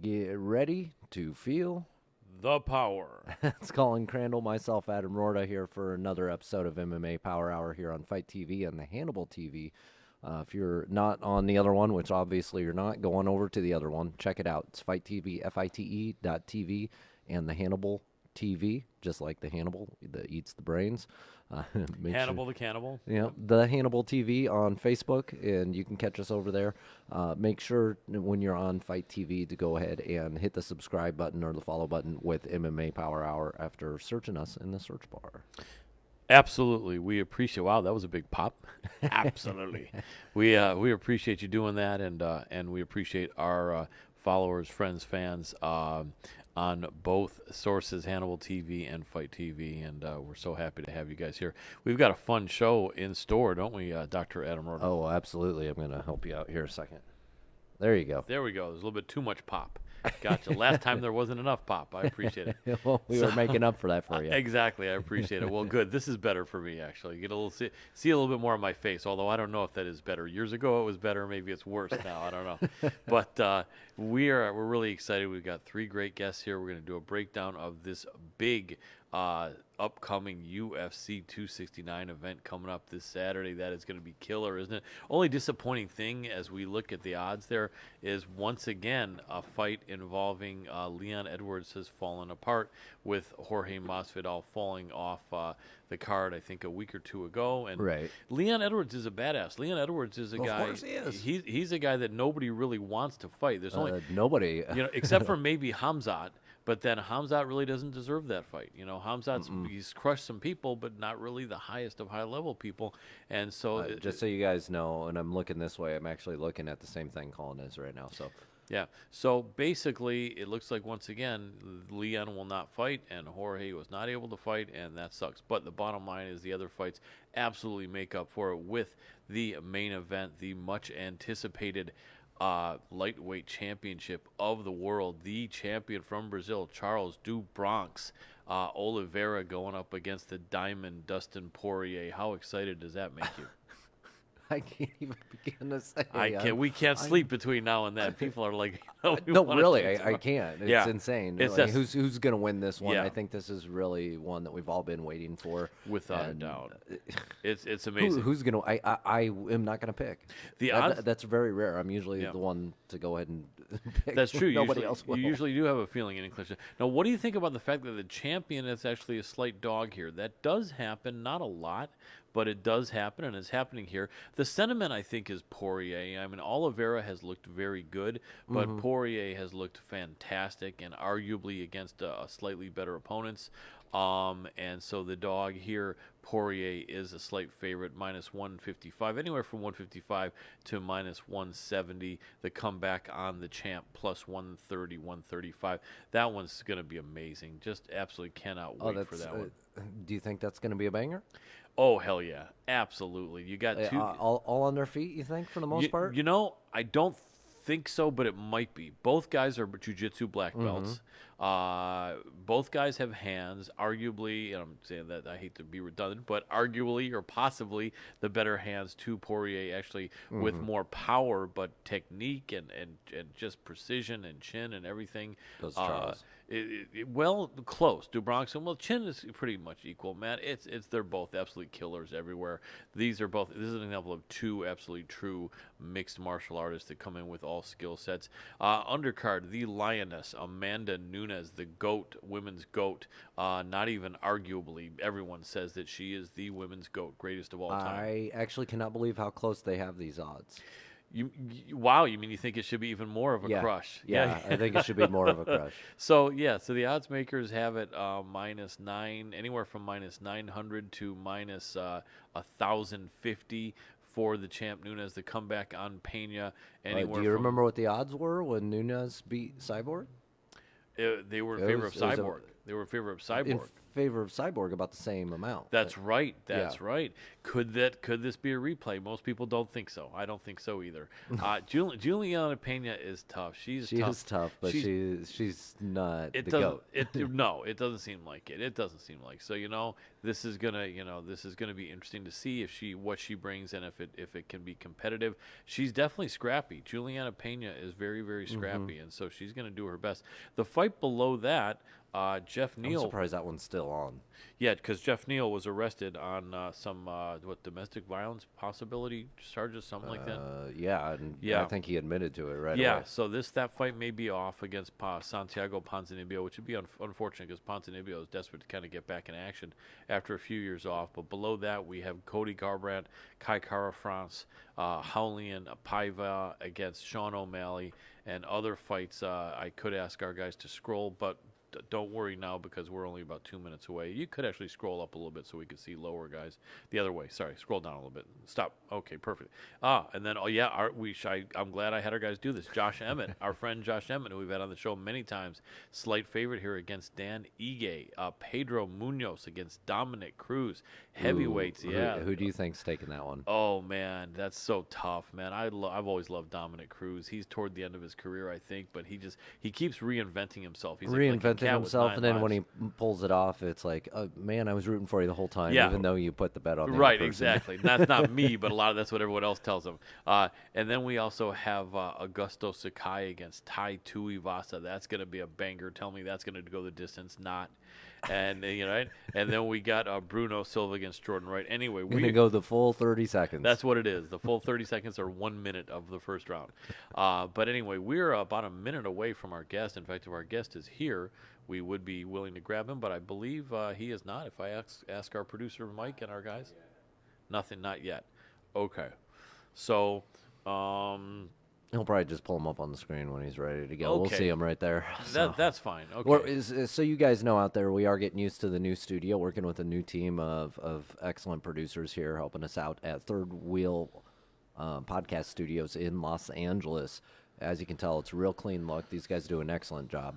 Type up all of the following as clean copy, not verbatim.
Get ready to feel the power. It's Colin Crandall, myself, Adam Rorta, here for another episode of MMA Power Hour here on Fight TV and the Hannibal TV. If you're not on the other one, which obviously you're not, go on over to the other one. Check it out. It's Fight TV, FITE.TV, and the Hannibal TV, just like the Hannibal that eats the brains. Hannibal the Cannibal. Yeah, the Hannibal TV on Facebook, and you can catch us over there. Make sure when you're on Fight TV to go ahead and hit the subscribe button or the follow button with MMA Power Hour after searching us in the search bar. Absolutely. We appreciate. Wow, that was a big pop. Absolutely. We appreciate you doing that, and we appreciate our followers, friends, fans on both sources, Hannibal TV and Fight TV, and we're so happy to have you guys here. We've got a fun show in store, don't we, Dr. Adam Morono? Oh, absolutely. I'm going to help you out here a second. There you go. There we go. There's a little bit too much pop. Gotcha. Last time there wasn't enough pop. I appreciate it. Well, we were making up for that for you. Exactly. I appreciate it. Well, good. This is better for me, actually. Get a little see a little bit more of my face, although I don't know if that is better. Years ago it was better. Maybe it's worse now. I don't know. But we're really excited. We've got three great guests here. We're going to do a breakdown of this big upcoming UFC 269 event coming up this Saturday. That is going to be killer, isn't it? Only disappointing thing as we look at the odds there is once again a fight involving Leon Edwards has fallen apart with Jorge Masvidal falling off the card, I think, a week or two ago. And right. Leon Edwards is a badass. Leon Edwards is a guy. Of course he is. He's a guy that nobody really wants to fight. There's only nobody, except for maybe Hamzat. But then Hamzat really doesn't deserve that fight. You know, Hamzat's he's crushed some people, but not really the highest of high-level people. And so, just so you guys know, and I'm looking this way, I'm actually looking at the same thing Colin is right now. So, yeah. So basically, it looks like once again Leon will not fight, and Jorge was not able to fight, and that sucks. But the bottom line is the other fights absolutely make up for it with the main event, the much anticipated lightweight championship of the world, the champion from Brazil, Charles do Bronx Oliveira, going up against the Diamond Dustin Poirier. How excited does that make you? I can't even begin to say. We can't sleep between now and then. People are like, no, really, I can't. It's insane. It's like, who's going to win this one? Yeah. I think this is really one that we've all been waiting for, without a doubt. It's amazing. Who's going to? I am not going to pick. The odds, that's very rare. I'm usually the one to go ahead and pick. That's true. Nobody else will. You usually do have a feeling in inclination. Now, what do you think about the fact that the champion is actually a slight dog here? That does happen, not a lot, but it does happen, and it's happening here. The sentiment, I think, is Poirier. I mean, Oliveira has looked very good, but Poirier has looked fantastic and arguably against slightly better opponents. And so the dog here, Poirier, is a slight favorite, minus 155, anywhere from 155 to minus 170. The comeback on the champ, plus 130, 135. That one's going to be amazing. Just absolutely cannot wait for that one. Do you think that's going to be a banger? Oh, hell yeah. Absolutely. You got two. All on their feet, you think, for the most part? You know, I don't think so, but it might be. Both guys are jiu-jitsu black belts. Both guys have hands. Arguably, and I'm saying that I hate to be redundant, but arguably or possibly the better hands to Poirier, actually with more power, but technique and just precision and chin and everything. Does Charles. Well, close. Do Bronx and Chin is pretty much equal, man. They're both absolute killers everywhere. This is an example of two absolutely true mixed martial artists that come in with all skill sets. Undercard, the Lioness, Amanda Nunes, the GOAT, women's GOAT. Not even arguably, everyone says that she is the women's GOAT, greatest of all time. I actually cannot believe how close they have these odds. Wow, you mean you think it should be even more of a crush? Yeah, I think it should be more of a crush. So the odds makers have it -9, anywhere from -900 to minus 1,050 for the champ Nunes. The comeback on Pena. Do you remember what the odds were when Nunes beat Cyborg? They were in favor of Cyborg. They were in favor of Cyborg. favor of Cyborg about the same amount. That's right. That's yeah. right. Could this be a replay? Most people don't think so. I don't think so either. Juliana Pena is tough. She is tough, but she's not the GOAT. No, it doesn't seem like it. It doesn't seem like so. This is gonna be interesting to see what she brings and if it can be competitive. She's definitely scrappy. Juliana Pena is very, very scrappy, and so she's gonna do her best. The fight below that. Jeff Neal. I'm surprised that one's still on. Yeah, because Jeff Neal was arrested on some domestic violence possibility charges, something like that. Yeah, I think he admitted to it right away. Yeah, so that fight may be off against Santiago Ponzinibbio, which would be unfortunate because Ponzinibbio is desperate to kind of get back in action after a few years off. But below that, we have Cody Garbrandt, Kai Kara France, Julian Paiva against Sean O'Malley, and other fights. I could ask our guys to scroll, but don't worry now because we're only about 2 minutes away. You could actually scroll up a little bit so we could see lower guys. The other way. Sorry, scroll down a little bit. Stop. Okay, perfect. And then I'm glad I had our guys do this. Josh Emmett, our friend Josh Emmett, who we've had on the show many times, slight favorite here against Dan Ige. Pedro Munoz against Dominic Cruz. Heavyweights. Who do you think's taking that one? Oh man, that's so tough, man. I've always loved Dominic Cruz. He's toward the end of his career, I think, but he keeps reinventing himself. He's reinventing himself, and then when he pulls it off, it's like, oh, man, I was rooting for you the whole time, even though you put the bet on the right, other person. Exactly. That's not me, but that's what everyone else tells him. And then we also have Augusto Sakai against Tai Tuivasa. That's going to be a banger. Tell me that's going to go the distance. Not. And right? And then we got Bruno Silva against Jordan Wright. Anyway, we're gonna go the full 30 seconds. That's what it is. The full 30 seconds or 1 minute of the first round. But anyway, we're about a minute away from our guest. In fact, if our guest is here, we would be willing to grab him, but I believe he is not. If I ask our producer Mike and our guys, nothing, not yet. Okay, so. He'll probably just pull him up on the screen when he's ready to go. Okay. We'll see him right there. That's fine. Okay. So you guys know out there, we are getting used to the new studio, working with a new team of excellent producers here, helping us out at Third Wheel Podcast Studios in Los Angeles. As you can tell, it's a real clean look. These guys do an excellent job.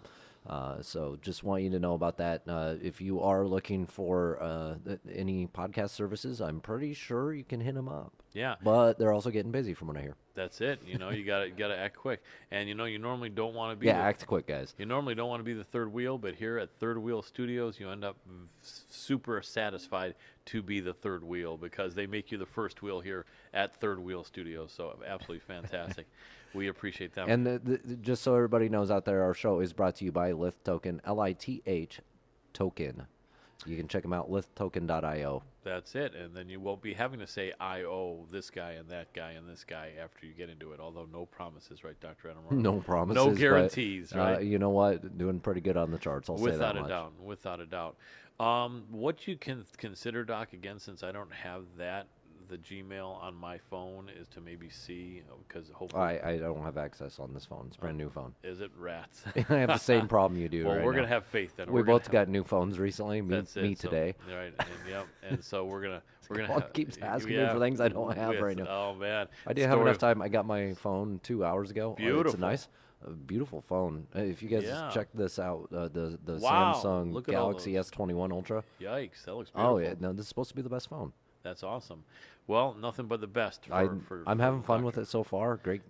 So just want you to know about that. If you are looking for any podcast services, I'm pretty sure you can hit them up. Yeah. But they're also getting busy from what I hear. That's it. You gotta act quick. And you normally don't want to be act quick, guys. You normally don't want to be the third wheel, but here at Third Wheel Studios, you end up super satisfied to be the third wheel because they make you the first wheel here at Third Wheel Studios. So absolutely fantastic. We appreciate them. And just so everybody knows out there, our show is brought to you by Lith Token, LITH Token. You can check them out, lithtoken.io. That's it. And then you won't be having to say, I owe this guy and that guy and this guy after you get into it, although no promises, right, Dr. Adam? No promises. No guarantees, right? You know what? Doing pretty good on the charts, I'll say that much. Without a doubt. What you can consider, Doc, again, since I don't have the Gmail on my phone, is to maybe see, because hopefully... I don't have access on this phone. It's a brand new phone. Is it rats? I have the same problem you do. Well, right we're now. going to have faith then. We both got new phones recently, me today. So, right, and so we're going to have... keeps asking me for things I don't have right now. Oh, man. I didn't have enough time. I got my phone 2 hours ago. Beautiful. It's a nice... beautiful phone. If you guys check this out, the wow. Samsung Galaxy S21 Ultra. Yikes, that looks beautiful. Oh, yeah. No, this is supposed to be the best phone. That's awesome. Well, nothing but the best. I'm having fun with it so far. Great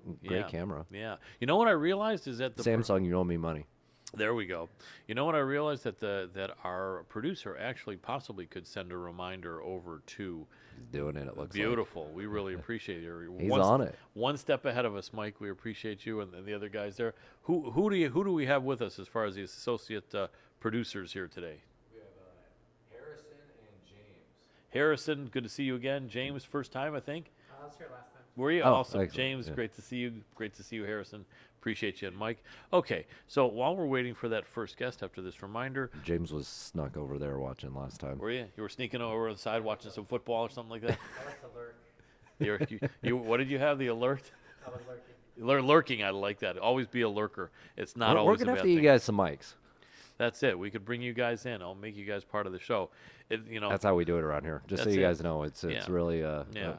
camera. Yeah. You know what I realized is that Samsung, you owe me money. There we go. You know what I realized that our producer actually possibly could send a reminder over to. He's doing it. It looks beautiful. We really appreciate it. He's on it. One step ahead of us, Mike. We appreciate you and the other guys there. Who do we have with us as far as the associate producers here today? Harrison, good to see you again. James, first time, I think. I was here last time. Were you? Oh, awesome. excellent. James, Yeah. great to see you. Great to see you, Harrison. Appreciate you. And Mike. Okay, so while we're waiting for that first guest after this reminder. James was snuck over there watching last time. Were you? You were sneaking over on the side watching some football or something like that? I like to lurk. What did you have, the alert? I was lurking. Lurking, I like that. Always be a lurker. It's not We're always going to a have bad to thing. get you guys some mics. That's it. We could bring you guys in. I'll make you guys part of the show. That's how we do it around here. Just so That's you it. guys know, it's really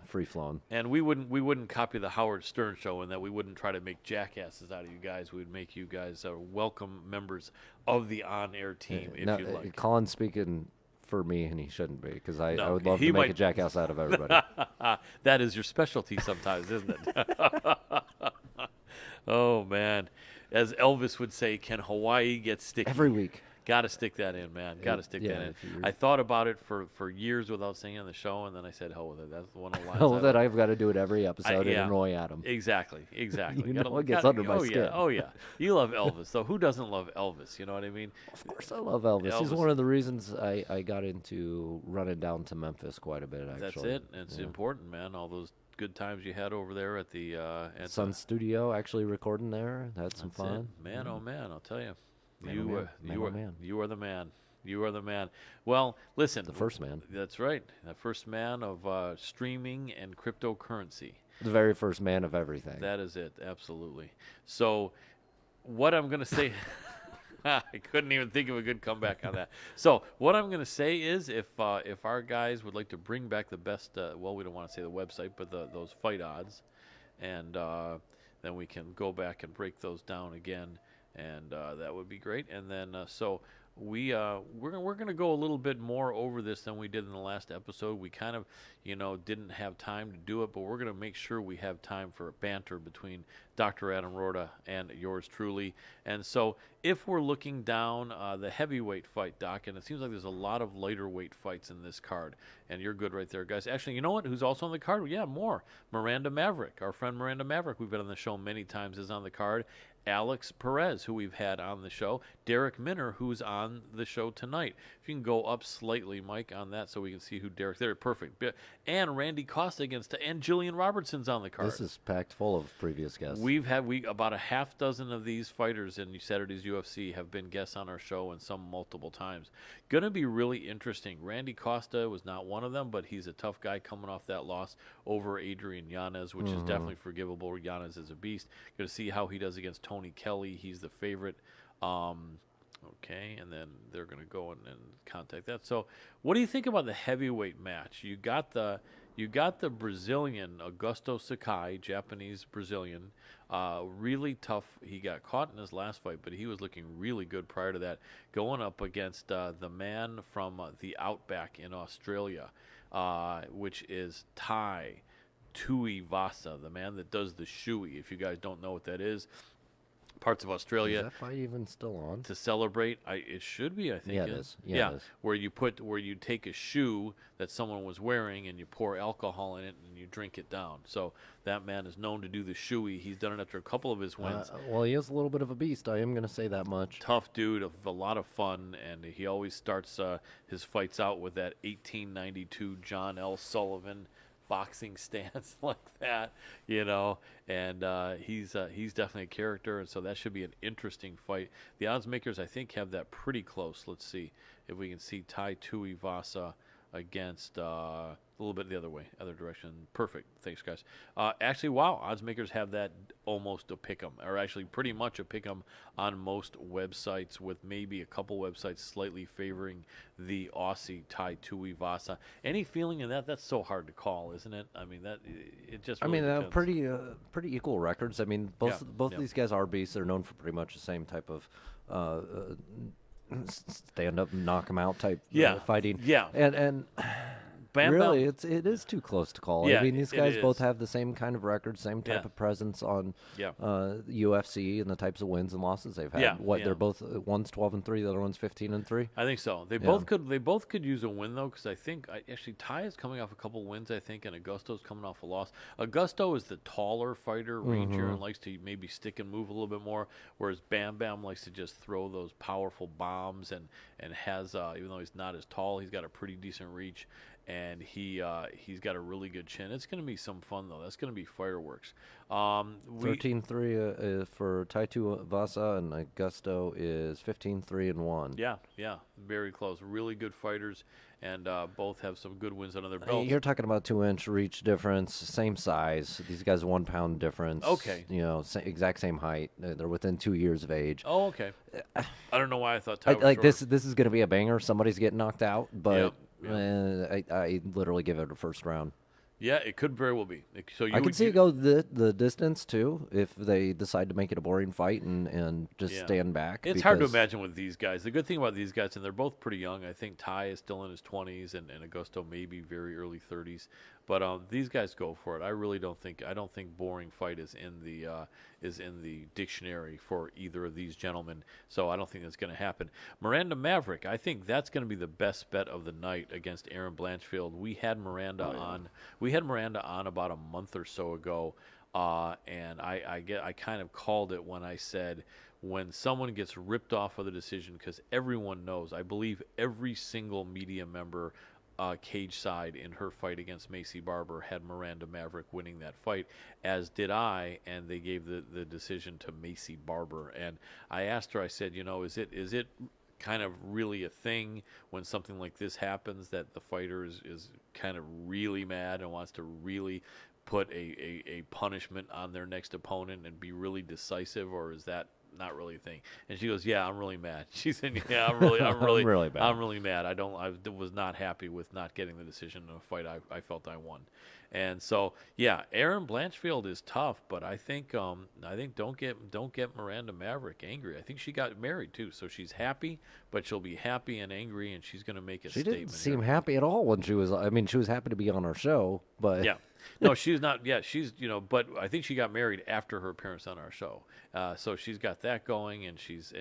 free flowing. And we wouldn't copy the Howard Stern show in that we wouldn't try to make jackasses out of you guys. We would make you guys welcome members of the on-air team if Now, you like. Colin, speaking for me, and he shouldn't be, because I No, would love he to make might- a jackass out of everybody. That is your specialty sometimes, isn't it? Oh, man. As Elvis would say, can Hawaii get sticky? Every week. Got to stick that in, man. Got to stick yeah, that in. if you're- I thought about it for years without saying it on the show, and then I said, "Oh, that's one of the lines." Oh, I that love. I've got to do it every episode yeah. and annoy Adam. Exactly. You Gotta- know it gets gotta- under my oh, skin. Yeah. Oh, yeah. You love Elvis, though. Who doesn't love Elvis? You know what I mean? Of course, I love Elvis. He's Elvis. one of the reasons I got into running down to Memphis quite a bit. Actually, That's it. It's important, man. All those good times you had over there at the at Sun Studio, actually recording there. Had some That's fun. it. Man, oh man, I'll tell you. Man, oh, man. Man, oh, man. You are the man. You are the man. Well, listen. The first man. That's right. The first man of streaming and cryptocurrency. The very first man of everything. That is it. Absolutely. So, what I'm going to say, I couldn't even think of a good comeback on that. So, what I'm going to say is, if our guys would like to bring back the best, well, we don't want to say the website, but those fight odds, and then we can go back and break those down again, and that would be great. And then so. We're going to go a little bit more over this than we did in the last episode. We kind of, didn't have time to do it, but we're going to make sure we have time for banter between Dr. Adam Rorta and yours truly. And so if we're looking down the heavyweight fight, Doc, and it seems like there's a lot of lighter weight fights in this card, and you're good right there, guys. Actually, you know what? Who's also on the card? Yeah, more. Miranda Maverick, our friend Miranda Maverick, we've been on the show many times, is on the card. Alex Perez, who we've had on the show. Derrick Minner, who's on the show tonight. If you can go up slightly, Mike, on that so we can see who Derrick. There, perfect. And Randy Costa and Jillian Robertson's on the card. This is packed full of previous guests. We've had about a half dozen of these fighters in Saturday's UFC have been guests on our show, and some multiple times. Going to be really interesting. Randy Costa was not one of them, but he's a tough guy coming off that loss over Adrian Yanez, which is definitely forgivable. Yanez is a beast. Going to see how he does against Tony Kelly. He's the favorite. Okay, and then they're going to go and contact that. So, what do you think about the heavyweight match? You got the Brazilian Augusto Sakai, Japanese Brazilian, really tough. He got caught in his last fight, but he was looking really good prior to that, going up against the man from the Outback in Australia, which is Tai Tuivasa, the man that does the shoey. If you guys don't know what that is, parts of Australia. Is that fight even still on? To celebrate, it should be. I think. Yeah, it is. Yeah, it is. Where you take a shoe that someone was wearing and you pour alcohol in it and you drink it down. So that man is known to do the shoey. He's done it after a couple of his wins. Well, he is a little bit of a beast. I am going to say that much. Tough dude, a lot of fun, and he always starts his fights out with that 1892 John L. Sullivan boxing stance like that, and he's definitely a character, and so that should be an interesting fight. The odds makers, I think, have that pretty close. Let's see if we can see Tai Tuivasa against a little bit the other direction. Perfect. Thanks, guys. Actually, wow, odds makers have that almost a pick 'em, or actually pretty much a pick 'em on most websites, with maybe a couple websites slightly favoring the Aussie Tai Tuivasa. Any feeling in that? That's so hard to call, isn't it? I mean, it just. Really depends. pretty equal records. I mean, both Yeah. these guys are beasts. They're known for pretty much the same type of stand up, knock 'em out type fighting. Yeah. And Bam really, Bam. it is too close to call. Yeah, I mean, these it guys both is. have the same kind of record, same type Yeah. of presence on Yeah. UFC and the types of wins and losses they've had. Yeah, They're both one's 12-3, the other one's 15-3. I think so. They both could use a win though, because I think actually Tai is coming off a couple wins, I think, and Augusto's coming off a loss. Augusto is the taller fighter, rangier, and likes to maybe stick and move a little bit more, whereas Bam Bam likes to just throw those powerful bombs and has even though he's not as tall, he's got a pretty decent reach. And he's got a really good chin. It's going to be some fun though. That's going to be fireworks. 13-3 for Tai Tuivasa, and Augusto is 15-3-1. Yeah, very close. Really good fighters, and both have some good wins under their belts. You're talking about 2-inch reach difference, same size. These guys 1 pound difference. Okay. Exact same height. They're within 2 years of age. Oh, okay. I don't know why I thought Tai was Like shorter. this is going to be a banger. Somebody's getting knocked out, but Yeah. I literally give it a first round. Yeah, it could very well be. So you I can would see it go the distance too if they decide to make it a boring fight and just Yeah. stand back. It's hard to because- imagine with these guys. The good thing about these guys, and they're both pretty young. I think Ty is still in his 20s, and Augusto maybe very early 30s. But these guys go for it. I really don't think. I don't think boring fight is in the dictionary for either of these gentlemen. So I don't think that's going to happen. Miranda Maverick. I think that's going to be the best bet of the night against Erin Blanchfield. We had Miranda on. We had Miranda on about a month or so ago, and I kind of called it when I said, when someone gets ripped off of the decision, because everyone knows, I believe every single media member cage side in her fight against Macy Barber had Miranda Maverick winning that fight, as did I, and they gave the decision to Macy Barber. And I asked her, I said, is it kind of really a thing when something like this happens, that the fighter is kind of really mad and wants to really put a punishment on their next opponent and be really decisive, or is that not really a thing? And she goes, "Yeah, I'm really mad." She said, "Yeah, I'm really really bad. I'm really mad. I was not happy with not getting the decision in a fight I felt I won." And so, yeah, Erin Blanchfield is tough, but I think don't get Miranda Maverick angry. I think she got married too, so she's happy, but she'll be happy and angry, and she's going to make a She statement. didn't seem here. happy at all when she was. I mean, she was happy to be on our show, but Yeah. No, she's not. Yeah, she's but I think she got married after her appearance on our show. So she's got that going, and she's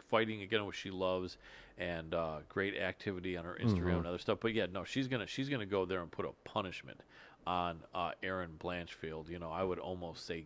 fighting again what she loves, and great activity on her Instagram and other stuff. But yeah, no, she's gonna go there and put a punishment on Erin Blanchfield. I would almost say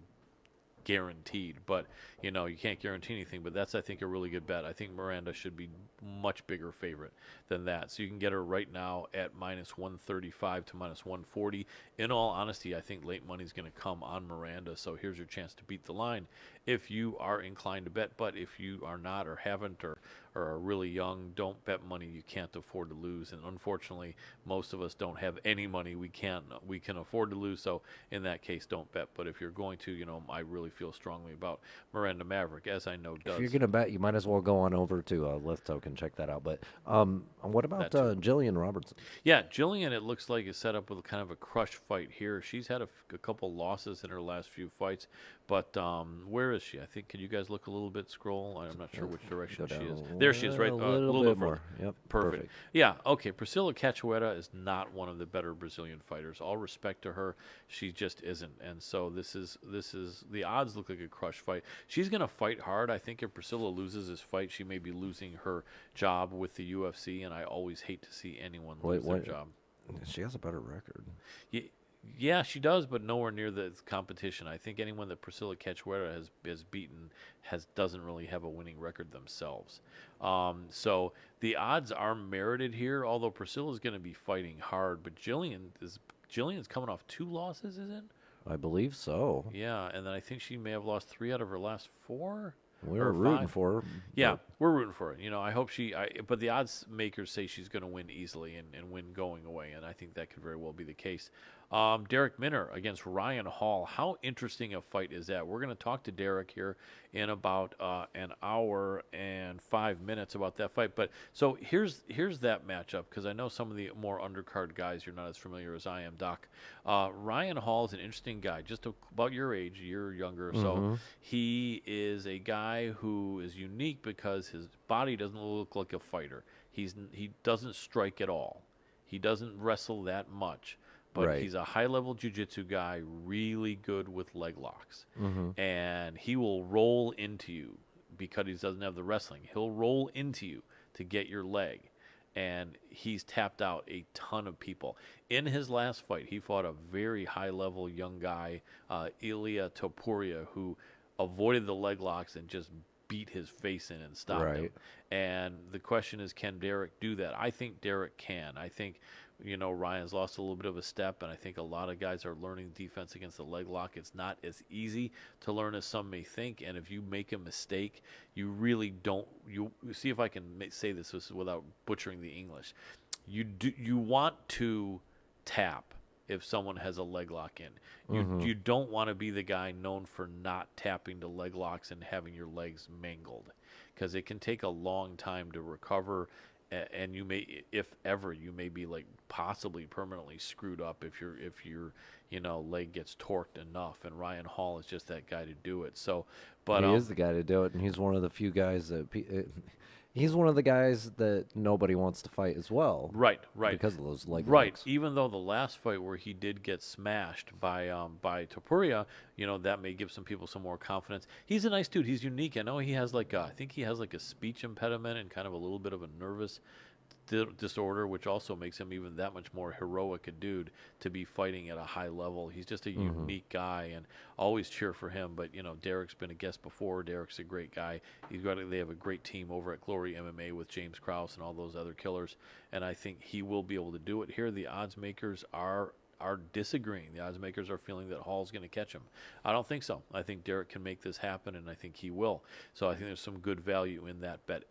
guaranteed, but you can't guarantee anything. But that's, I think, a really good bet. I think Miranda should be much bigger favorite than that. So you can get her right now at -135 to -140. In all honesty, I think late money is going to come on Miranda. So here's your chance to beat the line if you are inclined to bet. But if you are not, or haven't, or are really young, don't bet money you can't afford to lose. And unfortunately, most of us don't have any money we can afford to lose. So in that case, don't bet. But if you're going to, I really feel strongly about Miranda Maverick, as I know does. if you're gonna bet, you might as well go on over to Lift Token, check that out. But what about That Jillian Robertson? Yeah, Jillian, it looks like, is set up with kind of a crush fight here. She's had a couple losses in her last few fights, but where is she? I think, can you guys look a little bit, scroll? I'm not sure which direction she is. There she is, right, A a little little bit bit more. further. Yep, Perfect. Yeah, okay, Priscilla Cachoeira is not one of the better Brazilian fighters. All respect to her, she just isn't. And so this is the odds look like a crush fight. She's going to fight hard. I think if Priscilla loses this fight, she may be losing her job with the UFC, and I always hate to see anyone lose their job. She has a better record. Yeah, she does, but nowhere near the competition. I think anyone that Priscilla Cachoeira has beaten doesn't really have a winning record themselves. So the odds are merited here, although Priscilla's going to be fighting hard. But Jillian's coming off 2 losses, is it? I believe so. Yeah, and then I think she may have lost 3 out of her last 4. We're or rooting 5. for her. Yeah, we're rooting for it. I hope but the odds makers say she's going to win easily and win going away, and I think that could very well be the case. Derrick Minner against Ryan Hall. How interesting a fight is that? We're going to talk to Derrick here in about an hour and 5 minutes about that fight. But so here's that matchup, because I know some of the more undercard guys you're not as familiar as I am, Doc. Ryan Hall is an interesting guy, just about your age, a year younger. So he is a guy who is unique because his body doesn't look like a fighter. He doesn't strike at all. He doesn't wrestle that much. But he's a high-level jiu-jitsu guy, really good with leg locks. And he will roll into you because he doesn't have the wrestling. He'll roll into you to get your leg. And he's tapped out a ton of people. In his last fight, he fought a very high-level young guy, Ilia Topuria, who avoided the leg locks and just beat his face in and stopped him. And the question is, can Derrick do that? I think Derrick can. I think, Ryan's lost a little bit of a step, and I think a lot of guys are learning defense against the leg lock. It's not as easy to learn as some may think, and if you make a mistake, you really don't. You see if I can say this without butchering the English. You want to tap if someone has a leg lock in. You don't want to be the guy known for not tapping to leg locks and having your legs mangled, because it can take a long time to recover. and you may, if ever, you may be like possibly permanently screwed up if your leg gets torqued enough. And Ryan Hall is just that guy to do it. So, but he is the guy to do it, and he's one of the few guys that he's one of the guys that nobody wants to fight as well. Right. Because of those leg Right. locks. Even though the last fight where he did get smashed by Topuria, that may give some people some more confidence. He's a nice dude. He's unique. I know he has I think he has like a speech impediment and kind of a little bit of a nervous disorder, which also makes him even that much more heroic a dude to be fighting at a high level. He's just a unique guy, and always cheer for him. But Derrick's been a guest before. Derrick's a great guy. They have a great team over at Glory MMA with James Krause and all those other killers, and I think he will be able to do it. Here the odds makers are disagreeing. The odds makers are feeling that Hall's going to catch him. I don't think so. I think Derrick can make this happen, and I think he will. So I think there's some good value in that bet.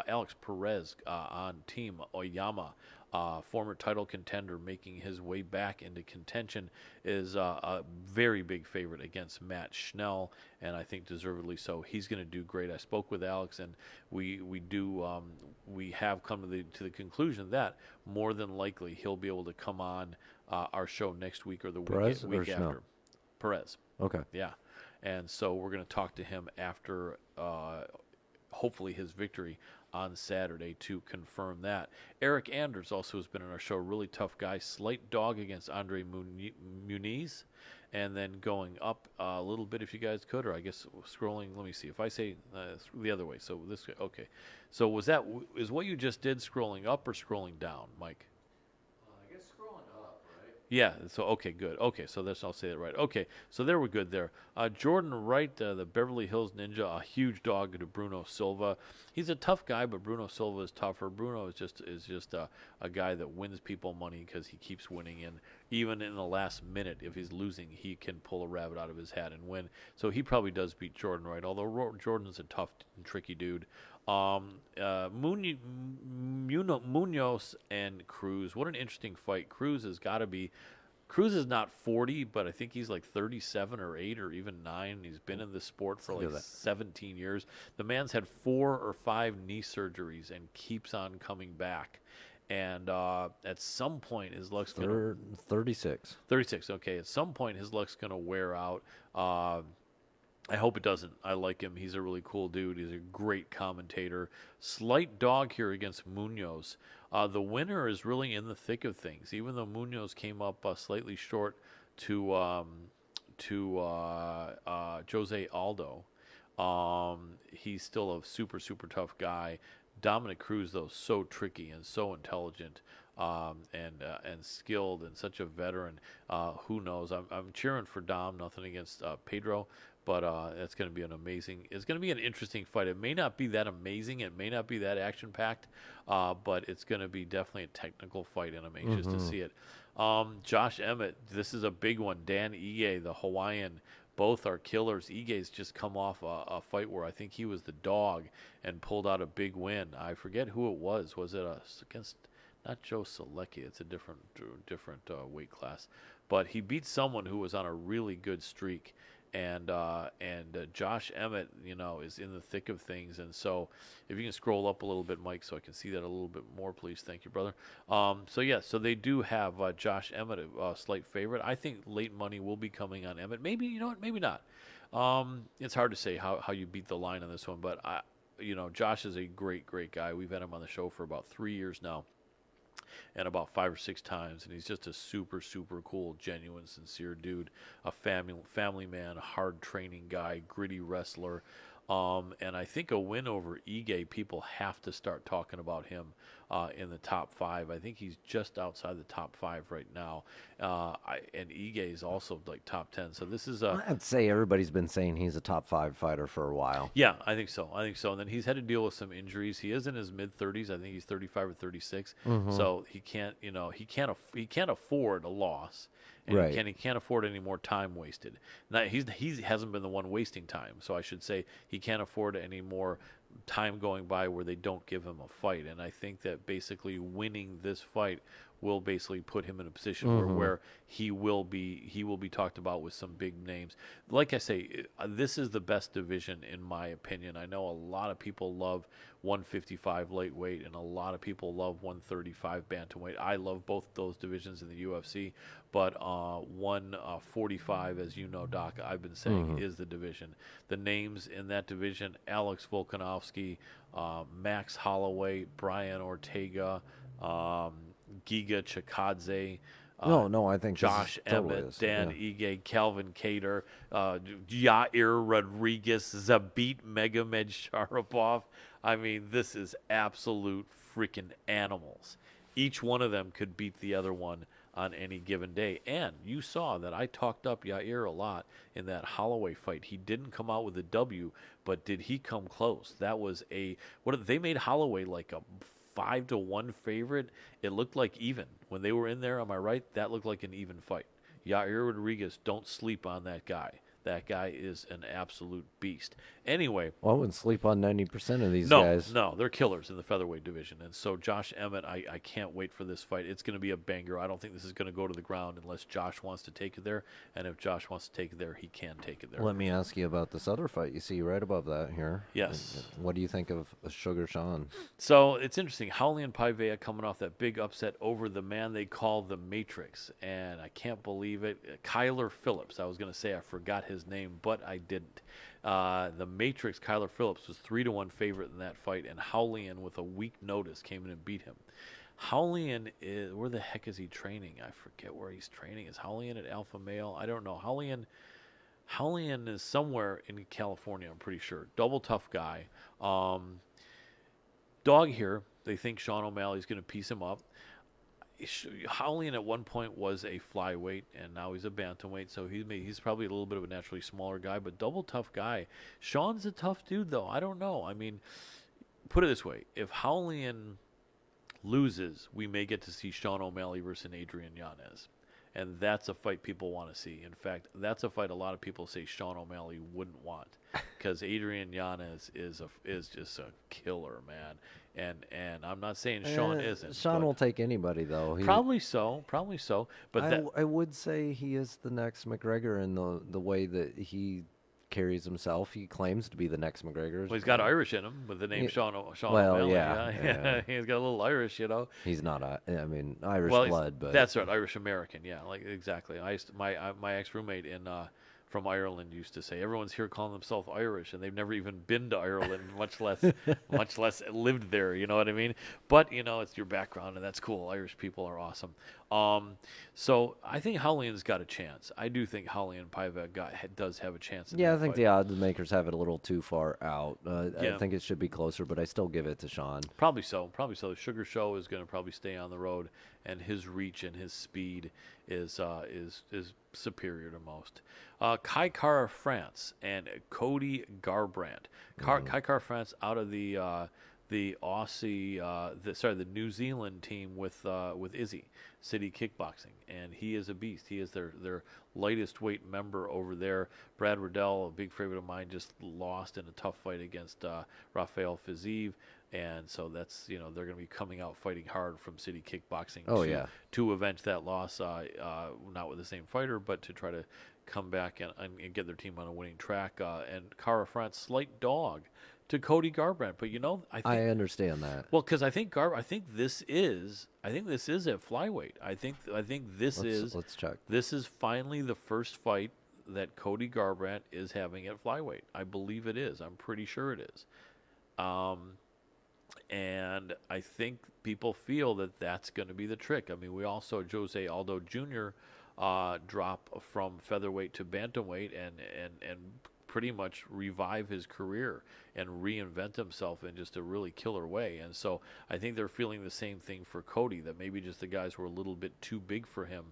Alex Perez on Team Oyama, former title contender, making his way back into contention, is a very big favorite against Matt Schnell, and I think deservedly so. He's going to do great. I spoke with Alex, and we have come to the conclusion that more than likely he'll be able to come on our show next week or the Perez week or after. Schnell? Perez. Okay. Yeah. And so we're going to talk to him after hopefully his victory on Saturday to confirm that. Eric Anders also has been on our show. Really tough guy. Slight dog against Andre Muniz. And then going up a little bit, if you guys could, or I guess scrolling. Let me see. If I say the other way. So this, okay. So is what you just did scrolling up or scrolling down, Mike? I guess scrolling up, right? Yeah, so okay, good. Okay, so I'll say that right. Okay, so there we're good there. Jordan Wright, the Beverly Hills Ninja, a huge dog to Bruno Silva. He's a tough guy, but Bruno Silva is tougher. Bruno is just a guy that wins people money because he keeps winning, and even in the last minute, if he's losing, he can pull a rabbit out of his hat and win. So he probably does beat Jordan Wright, although Jordan's a tough and tricky dude. Munoz and Cruz. What an interesting fight. Cruz is not 40, but I think he's like 37 or 8 or even 9. He's been in this sport for like 17 years. The man's had 4 or 5 knee surgeries and keeps on coming back. And at some point, his luck's going to... 36. 36, okay. At some point, his luck's going to wear out. I hope it doesn't. I like him. He's a really cool dude. He's a great commentator. Slight dog here against Munoz. The winner is really in the thick of things. Even though Munoz came up slightly short to Jose Aldo, he's still a super, super tough guy. Dominic Cruz, though, so tricky and so intelligent and skilled and such a veteran. Who knows? I'm cheering for Dom. Nothing against Pedro. But it's going to be it's going to be an interesting fight. It may not be that amazing. It may not be that action-packed, but it's going to be definitely a technical fight, and I'm anxious to see it. Josh Emmett, this is a big one. Dan Ige, the Hawaiian, both are killers. Ige's just come off a fight where I think he was the dog and pulled out a big win. I forget who it was. Was it against not Joe Selecki? It's a different weight class. But he beat someone who was on a really good streak. And Josh Emmett, is in the thick of things. And so if you can scroll up a little bit, Mike, so I can see that a little bit more, please. Thank you, brother. So they do have Josh Emmett, a slight favorite. I think late money will be coming on Emmett. Maybe, maybe not. It's hard to say how you beat the line on this one. But, Josh is a great, great guy. We've had him on the show for about 3 years now. And about 5 or 6 times, and he's just a super, super cool, genuine, sincere dude, a family man, a hard training guy, gritty wrestler, and I think a win over Ige, people have to start talking about him in the top 5. I think he's just outside the top 5 right now, and Ige is also like top 10. So this is I'd say everybody's been saying he's a top 5 fighter for a while. Yeah, I think so. And then he's had to deal with some injuries. He is in his mid-30s. I think he's 35 or 36. So he can't, he can't afford a loss. And Right. he can't afford any more time wasted. Now, he hasn't been the one wasting time. So I should say he can't afford any more time going by where they don't give him a fight. And I think that basically winning this fight will basically put him in a position where he will be talked about with some big names. Like I say, this is the best division in my opinion. I know a lot of people love 155 lightweight and a lot of people love 135 bantamweight. I love both those divisions in the UFC, but 145, as you know, Doc, I've been saying is the division. The names in that division: Alex Volkanovski, Max Holloway, Brian Ortega, Giga Chikadze, No, I think Josh this totally Emmett, is. Dan Yeah. Ige, Calvin Cater, Yair Rodriguez, Zabit Megamed Sharapov. I mean, this is absolute freaking animals. Each one of them could beat the other one on any given day. And you saw that I talked up Yair a lot in that Holloway fight. He didn't come out with a W, but did he come close? That was they made Holloway like a 5-1 favorite. It looked like even when they were in there. Am I right? That looked like an even fight. Yair Rodriguez, don't sleep on that guy. That guy is an absolute beast. Anyway, Well, I wouldn't sleep on 90% of these no, guys. no, they're killers in the featherweight division. And so Josh Emmett, I can't wait for this fight. It's going to be a banger. I don't think this is going to go to the ground unless Josh wants to take it there. And if Josh wants to take it there, he can take it there. Let me ask you about this other fight you see right above that here. Yes. What do you think of Sugar Sean? So it's interesting. Raulian Paiva coming off that big upset over the man they call the Matrix. And I can't believe it. Kyler Phillips. I was going to say I forgot his name, but I didn't. The Matrix, Kyler Phillips, was 3-1 favorite in that fight, and Raulian, with a week notice, came in and beat him. Raulian is, where the heck is he training? I forget where he's training. Is Raulian at Alpha Male? I don't know. Raulian is somewhere in California, I'm pretty sure. Double tough guy. Dog here, they think Sean O'Malley's going to piece him up. Raulian at one point was a flyweight, and now he's a bantamweight, so he's probably a little bit of a naturally smaller guy, but double tough guy. Sean's a tough dude, though. I don't know. I mean, put it this way. If Raulian loses, we may get to see Sean O'Malley versus Adrian Yanez. And that's a fight people want to see. In fact, that's a fight a lot of people say Sean O'Malley wouldn't want, because Adrian Yanez is just a killer, man. And I'm not saying Sean isn't. Sean will take anybody, though. Probably so. But I would say he is the next McGregor in the way that he carries himself. He claims to be the next McGregor. Well, he's got Irish in him with the name Sean well, O'Malley. yeah. He's got a little Irish, He's not, Irish Well, blood, but that's right, Irish American. Yeah, like exactly. My ex roommate from Ireland used to say everyone's here calling themselves Irish, and they've never even been to Ireland, much less lived there. You know what I mean? But it's your background, and that's cool. Irish people are awesome. So I think Raulian's got a chance. I do think Raulian Paiva does have a chance. I think the odds makers have it a little too far out. Yeah. I think it should be closer, but I still give it to Sean. Probably so. The Sugar Show is going to probably stay on the road, and his reach and his speed is superior to most. Kai Kara France and Cody Garbrandt. Kai Kara France out of the Aussie, the New Zealand team with Izzy City Kickboxing, and he is a beast. He is their lightest weight member over there. Brad Riddell, a big favorite of mine, just lost in a tough fight against Rafael Fiziev. And so that's, they're going to be coming out fighting hard from City Kickboxing to avenge that loss, not with the same fighter, but to try to come back and get their team on a winning track. And Kara France, slight dog to Cody Garbrandt. But, I understand that. Well, because I think this is at flyweight. I think Let's check. This is finally the first fight that Cody Garbrandt is having at flyweight. I believe it is. I'm pretty sure it is. And I think people feel that that's going to be the trick. I mean, we all saw Jose Aldo Jr. Drop from featherweight to bantamweight and pretty much revive his career and reinvent himself in just a really killer way. And so I think they're feeling the same thing for Cody, that maybe just the guys were a little bit too big for him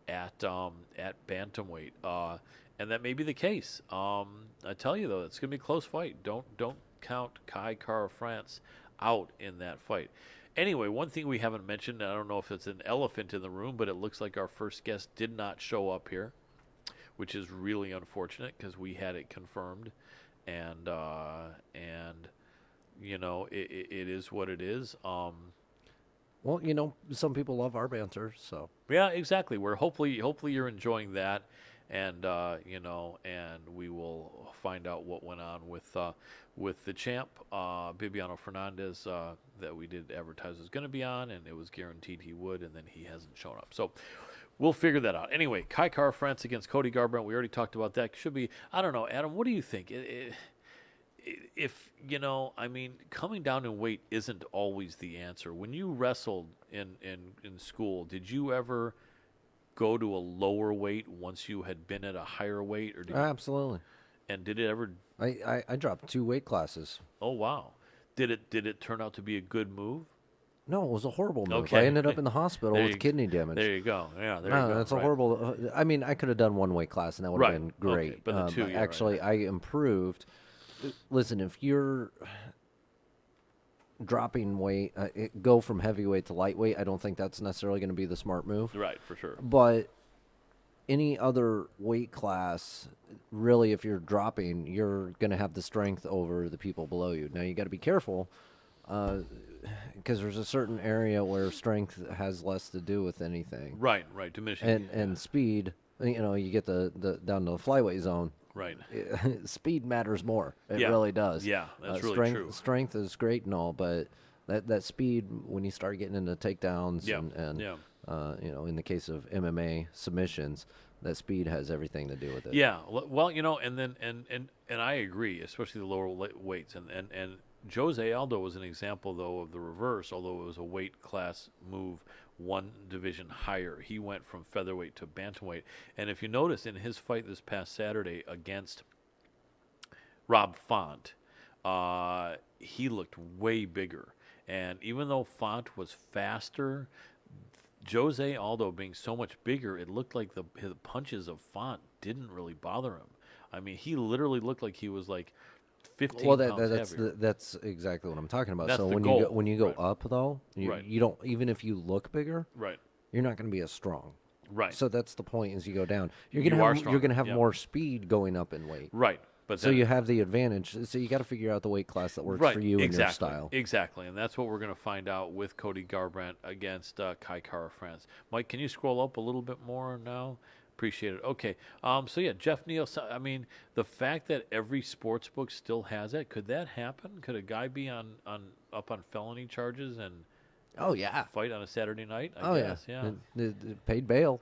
at bantamweight. And that may be the case. I tell you, though, it's going to be a close fight. Don't count Kai Kara France out in that fight. Anyway, one thing we haven't mentioned, and I don't know if it's an elephant in the room, but it looks like our first guest did not show up here, which is really unfortunate because we had it confirmed, and it is what it is. Well, Well, some people love our banter, so. Yeah, exactly. We're hopefully you're enjoying that, and and we will find out what went on with the champ, Bibiano Fernandez, that we did advertise was going to be on, and it was guaranteed he would, and then he hasn't shown up. So we'll figure that out. Anyway, Kai Kara-France against Cody Garbrandt. We already talked about that. Should be. I don't know, Adam. What do you think? If coming down in weight isn't always the answer. When you wrestled in school, did you ever go to a lower weight once you had been at a higher weight, or Absolutely. And did it ever? I dropped 2 weight classes. Oh wow! Did it turn out to be a good move? No, it was a horrible move. Okay. I ended up in the hospital with kidney damage. There you go. Yeah, there you go. That's a Right. horrible. I mean, I could have done 1 weight class, and that would have been great. Okay, but the 2, yeah, actually, I improved. Listen, if you're dropping weight, go from heavyweight to lightweight. I don't think that's necessarily going to be the smart move. Right, for sure. But any other weight class, really, if you're dropping, you're going to have the strength over the people below you. Now, you got to be careful because there's a certain area where strength has less to do with anything. Right, diminishing. And speed, you get the down to the flyweight zone. Right. Speed matters more. It Yeah. really does. Yeah, that's really strength, true. Strength is great and all, but that speed, when you start getting into takedowns and in the case of MMA submissions, that speed has everything to do with it. Yeah. Well, and then and I agree, especially the lower weights, and Jose Aldo was an example though of the reverse. Although it was a weight class move, 1 division higher, he went from featherweight to bantamweight. And if you notice in his fight this past Saturday against Rob Font, he looked way bigger. And even though Font was faster, Jose Aldo being so much bigger, it looked like his punches of Font didn't really bother him. I mean, he literally looked like he was like 15 pounds heavier. That's exactly what I'm talking about. That's So the when goal. you go Right. up though, you don't, even if you look bigger, Right. you're not going to be as strong. Right. So that's the point. As you go down, You you're are going to have yeah. more speed going up in weight. Right. But So then, you have the advantage. So you got to figure out the weight class that works for you and your style. Exactly, and that's what we're going to find out with Cody Garbrandt against Kai Kara-France. Mike, can you scroll up a little bit more now? Appreciate it. Okay, so yeah, Jeff Neal. I mean, the fact that every sports book still has it, could that happen? Could a guy be up on felony charges and Oh yeah. fight on a Saturday night? I Oh guess, yeah. Paid bail.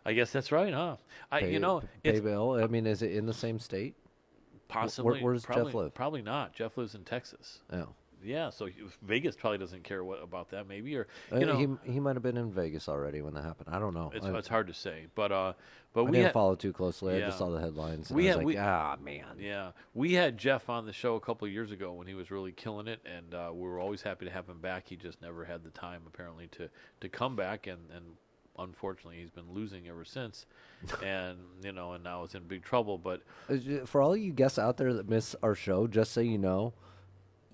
I guess that's right, huh? Pay It's bail. I mean, is it in the same state? possibly. where does Jeff probably, live? Probably not. Jeff lives in Texas. Oh. Yeah, so Vegas probably doesn't care about that, maybe, or you know, he might have been in Vegas already when that happened. I don't know. it's hard to say. But I we didn't had, follow too closely. I Yeah. just saw the headlines. And We I was had- like, we- man. yeah, we had Jeff on the show a couple of years ago when he was really killing it, and we were always happy to have him back. He just never had the time apparently to come back, and unfortunately he's been losing ever since, and and now it's in big trouble. But For all you guests out there that miss our show, just so you know,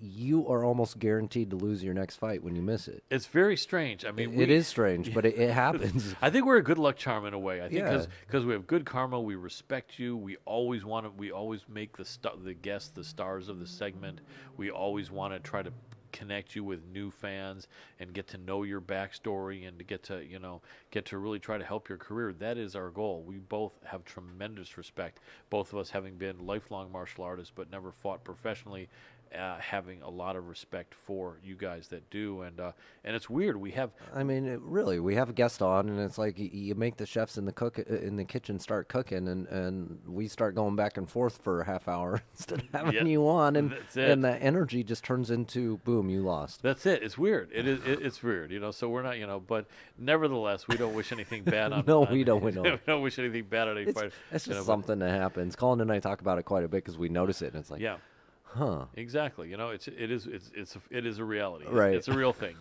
you are almost guaranteed to lose your next fight when you miss it. it's very strange. I mean, It is strange, but it happens. I think we're a good luck charm in a way. I think Yeah. because we have good karma, we respect you. We always make the guests the stars of the segment. We always want to try to connect you with new fans and get to know your backstory and to get to really try to help your career. That is our goal. We both have tremendous respect, both of us having been lifelong martial artists but never fought professionally. Having a lot of respect for you guys that do, and it's weird. We have I mean, really, we have a guest on, and it's like you make the chefs in the kitchen start cooking, and we start going back and forth for a half hour instead of having Yeah, you on, and that's it. and the energy just turns into boom, you lost. That's it. It's weird. It's weird, So we're not, but nevertheless, we don't wish anything bad on. No, on- we don't. We don't. we don't wish anything bad on any It's, fighter. it's just but- something that happens. Colin and I talk about it quite a bit because we notice it, and it's like, Yeah, huh. exactly. It is a reality. Right. It's a real thing.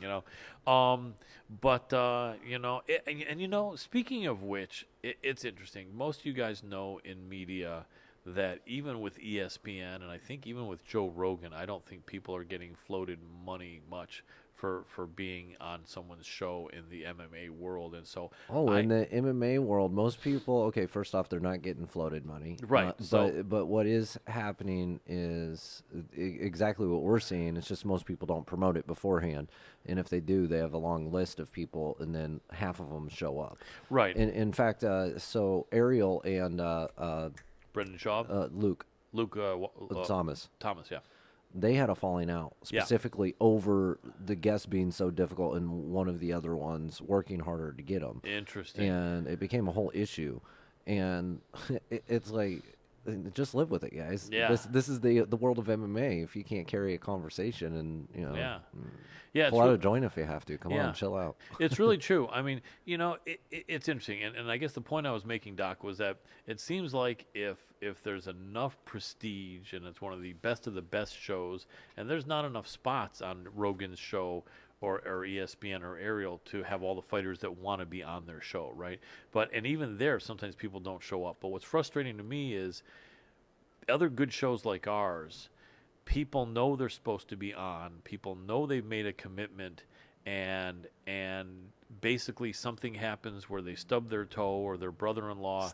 Speaking of which, it's interesting. Most of you guys know in media that even with ESPN and I think even with Joe Rogan, I don't think people are getting floated money much for being on someone's show in the MMA world. And so In the MMA world, most people, okay, first off, they're not getting floated money. Right, But what is happening is exactly what we're seeing. It's just most people don't promote it beforehand. And if they do, they have a long list of people, and then half of them show up. Right. In fact, so Ariel and Brendan Schaub, Luke Thomas, yeah. they had a falling out specifically over the guests being so difficult and one of the other ones working harder to get them. Interesting. And it became a whole issue. And it's like, just live with it, guys. Yeah. This is the world of MMA. If you can't carry a conversation and, pull out a joint if you have to. Come on, chill out. It's really true. I mean, it's interesting. And I guess the point I was making, Doc, was that it seems like if there's enough prestige and it's one of the best shows, and there's not enough spots on Rogan's show or ESPN or Ariel to have all the fighters that want to be on their show, right? And even there, sometimes people don't show up. But what's frustrating to me is other good shows like ours, people know they're supposed to be on. People know they've made a commitment, and basically something happens where they stub their toe, or their brother-in-law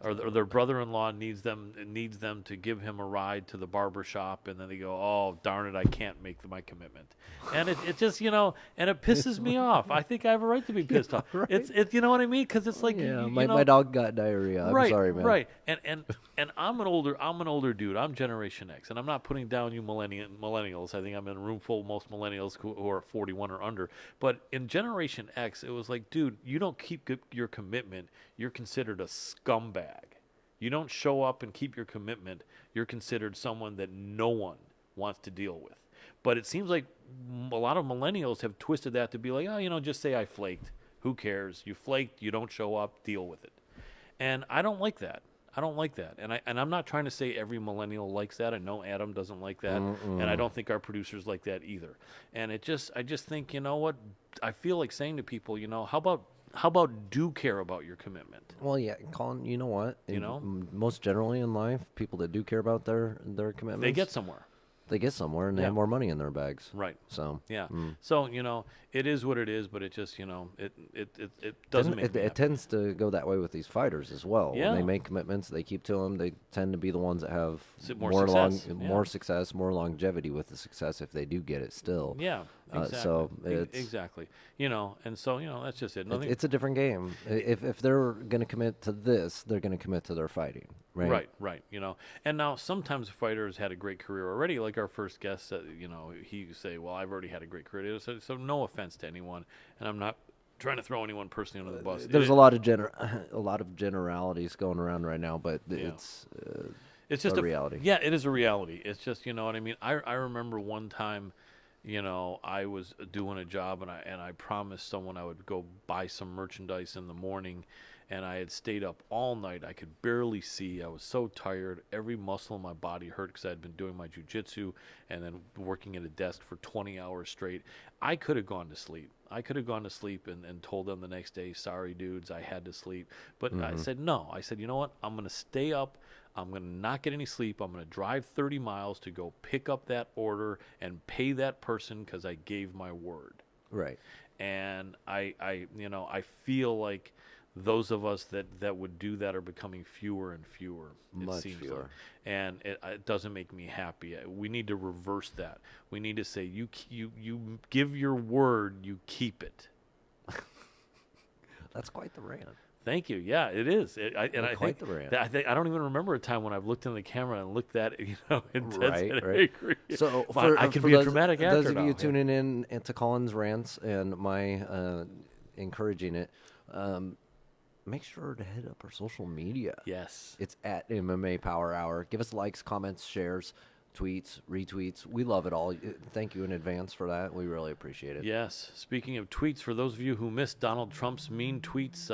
or their brother-in-law needs them to give him a ride to the barber shop, and then they go, oh darn it, I can't make my commitment. And it just and it pisses me off. I think I have a right to be pissed off. Right. It's you know what I mean, because it's like my dog got diarrhea. I'm sorry, man. Right. And I'm an older dude. I'm Generation X, and I'm not putting down you millennials. I think I'm in a room full of most millennials who are 41 or under. But in Generation X, it was like, dude, you don't keep your commitment, you're considered a scumbag. You don't show up and keep your commitment, you're considered someone that no one wants to deal with. But it seems like a lot of millennials have twisted that to be like, oh, just say I flaked. Who cares? You flaked, you don't show up, deal with it. And I don't like that. And I'm not trying to say every millennial likes that. I know Adam doesn't like that, and I don't think our producers like that either. And I just think, you know what? I feel like saying to people, how about do care about your commitment? Well, yeah, Colin, you know what? Most generally in life, people that do care about their commitments, they get somewhere. And they have more money in their bags. Right. So yeah. So it is what it is, but it just it doesn't make me it tends to go that way with these fighters as well. Yeah. When they make commitments, they keep to them. They tend to be the ones that have more success, more longevity with the success if they do get it still. Yeah. Exactly. So exactly. And so that's just it. It's a different game. If they're going to commit to this, they're going to commit to their fighting. Right. Right. And now sometimes a fighter has had a great career already, like our first guest. He say, "Well, I've already had a great career." So no offense to anyone, and I'm not trying to throw anyone personally under the bus. There's a lot of generalities going around right now, but it's just a reality. Yeah, it is a reality. It's just what I mean. I remember one time, I was doing a job and I promised someone I would go buy some merchandise in the morning, and I had stayed up all night. I could barely see. I was so tired. Every muscle in my body hurt because I had been doing my jiu-jitsu and then working at a desk for 20 hours straight. I could have gone to sleep. And told them the next day, sorry, dudes, I had to sleep. But I said, no. I said, you know what? I'm going to stay up. I'm going to not get any sleep. I'm going to drive 30 miles to go pick up that order and pay that person because I gave my word. Right. And I feel like those of us that would do that are becoming fewer and fewer. Much fewer. Like. And it doesn't make me happy. We need to reverse that. We need to say, you give your word, you keep it. That's quite the rant. Thank you. Yeah, it is. I think the rant. I don't even remember a time when I've looked in the camera and looked at it, and right. I agree. So I can be a dramatic actor. Those of you tuning in to Colin's rants and my encouraging it, make sure to hit up our social media. Yes. It's at MMA Power Hour. Give us likes, comments, shares. tweets, retweets. We love it all. Thank you in advance for that. We really appreciate it. Yes. Speaking of tweets, for those of you who missed Donald Trump's mean tweets,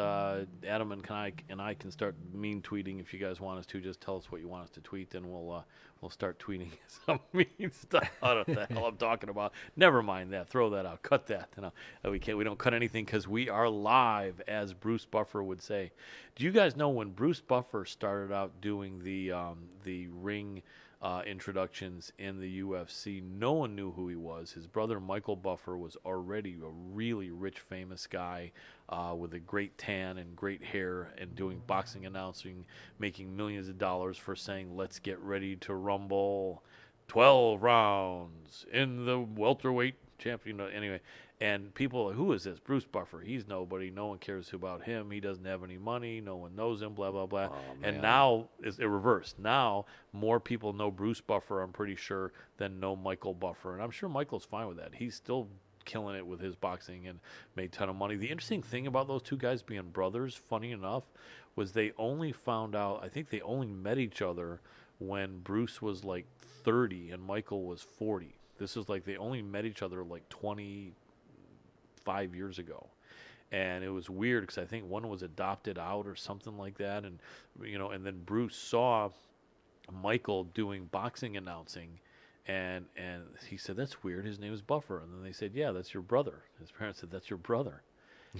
Adam and I can start mean tweeting if you guys want us to. Just tell us what you want us to tweet, and we'll start tweeting some mean stuff. I don't know what the hell I'm talking about. Never mind that. Throw that out. Cut that. We don't cut anything because we are live, as Bruce Buffer would say. Do you guys know when Bruce Buffer started out doing the ring introductions in the UFC, no one knew who he was. His brother Michael Buffer was already a really rich, famous guy with a great tan and great hair and doing boxing announcing, making millions of dollars for saying, "Let's get ready to rumble, 12 rounds in the welterweight champion." Anyway, and people are, who is this? Bruce Buffer. He's nobody. No one cares about him. He doesn't have any money. No one knows him, blah, blah, blah. Oh, and man. now it's reversed. Now more people know Bruce Buffer, I'm pretty sure, than know Michael Buffer. And I'm sure Michael's fine with that. He's still killing it with his boxing and made a ton of money. The interesting thing about those two guys being brothers, funny enough, was they only found out, I think they only met each other when Bruce was like 30 and Michael was 40. This is like they only met each other like 25 years ago. And it was weird because I think one was adopted out or something like that. And, and then Bruce saw Michael doing boxing announcing. And he said, "That's weird. His name is Buffer." And then they said, "Yeah, that's your brother." His parents said, "That's your brother."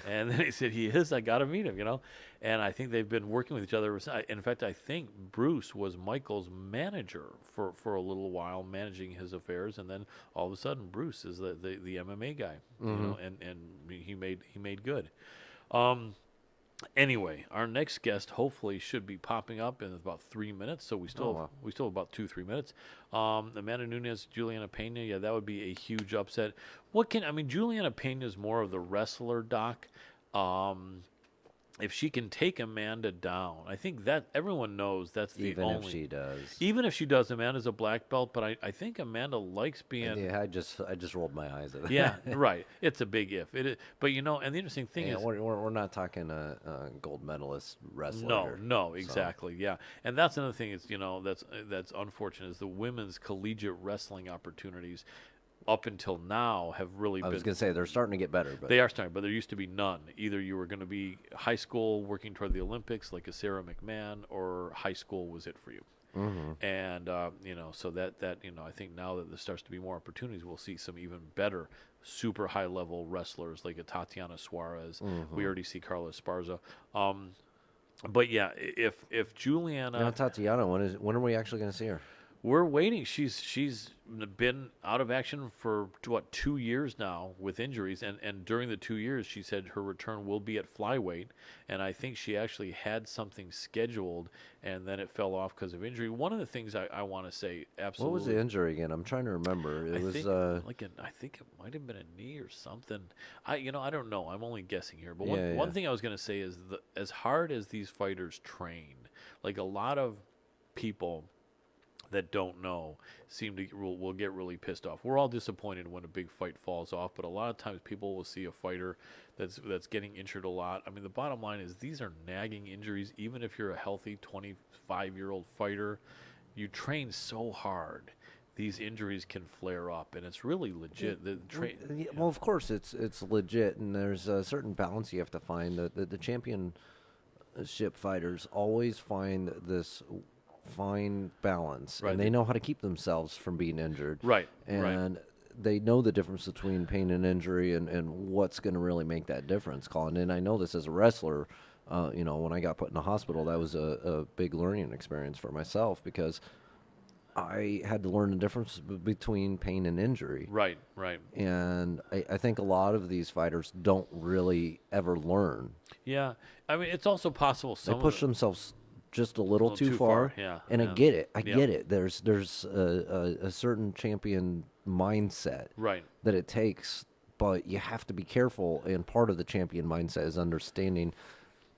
And then he said, "He is. I got to meet him, And I think they've been working with each other. In fact, I think Bruce was Michael's manager for a little while, managing his affairs. And then all of a sudden, Bruce is the MMA guy, and he made good. Anyway, our next guest hopefully should be popping up in about 3 minutes. So we still have about 2-3 minutes. Amanda Nunes, Juliana Pena. Yeah, that would be a huge upset. Juliana Pena is more of the wrestler, Doc. If she can take Amanda down, I think that everyone knows that's the Even only. if she does. Even if she does, Amanda's a black belt, but I think Amanda likes being. Yeah, I just rolled my eyes at that. Yeah, right. It's a big if. It is, but and the interesting thing is, we're not talking a gold medalist wrestler. here, No, exactly. Yeah, and that's another thing is that's unfortunate is the women's collegiate wrestling opportunities up until now have really been. I was going to say they're starting to get better, but They are starting, but there used to be none. Either you were going to be high school working toward the Olympics, like a Sarah McMahon, or high school was it for you. Mm-hmm. And so that I think now that there starts to be more opportunities, we'll see some even better, super high level wrestlers like a Tatiana Suarez. Mm-hmm. We already see Carla Esparza. But yeah, if Juliana, Now, Tatiana, when are we actually going to see her? we're waiting. She's been out of action for 2 years now with injuries, and during the 2 years, she said her return will be at flyweight, and I think she actually had something scheduled, and then it fell off because of injury. One of the things I want to say, absolutely. What was the injury again? I'm trying to remember. It was I think it might have been a knee or something. I don't know. I'm only guessing here. But one thing I was going to say is as hard as these fighters train, like a lot of people that don't know will get really pissed off. We're all disappointed when a big fight falls off, but a lot of times people will see a fighter that's getting injured a lot. I mean, the bottom line is these are nagging injuries. Even if you're a healthy 25-year-old fighter, you train so hard, these injuries can flare up, and it's really legit. Well, of course, it's legit, and there's a certain balance you have to find. The championship fighters always find this fine balance, Right. and they know how to keep themselves from being injured. Right, And they know the difference between pain and injury and what's going to really make that difference, Colin. And I know this as a wrestler. When I got put in the hospital, that was a big learning experience for myself because I had to learn the difference between pain and injury. Right. And I think a lot of these fighters don't really ever learn. Yeah. I mean, it's also possible They push themselves just a little too far. Yeah. And yeah. I get it. I get it. There's a certain champion mindset Right. that it takes, but you have to be careful. And part of the champion mindset is understanding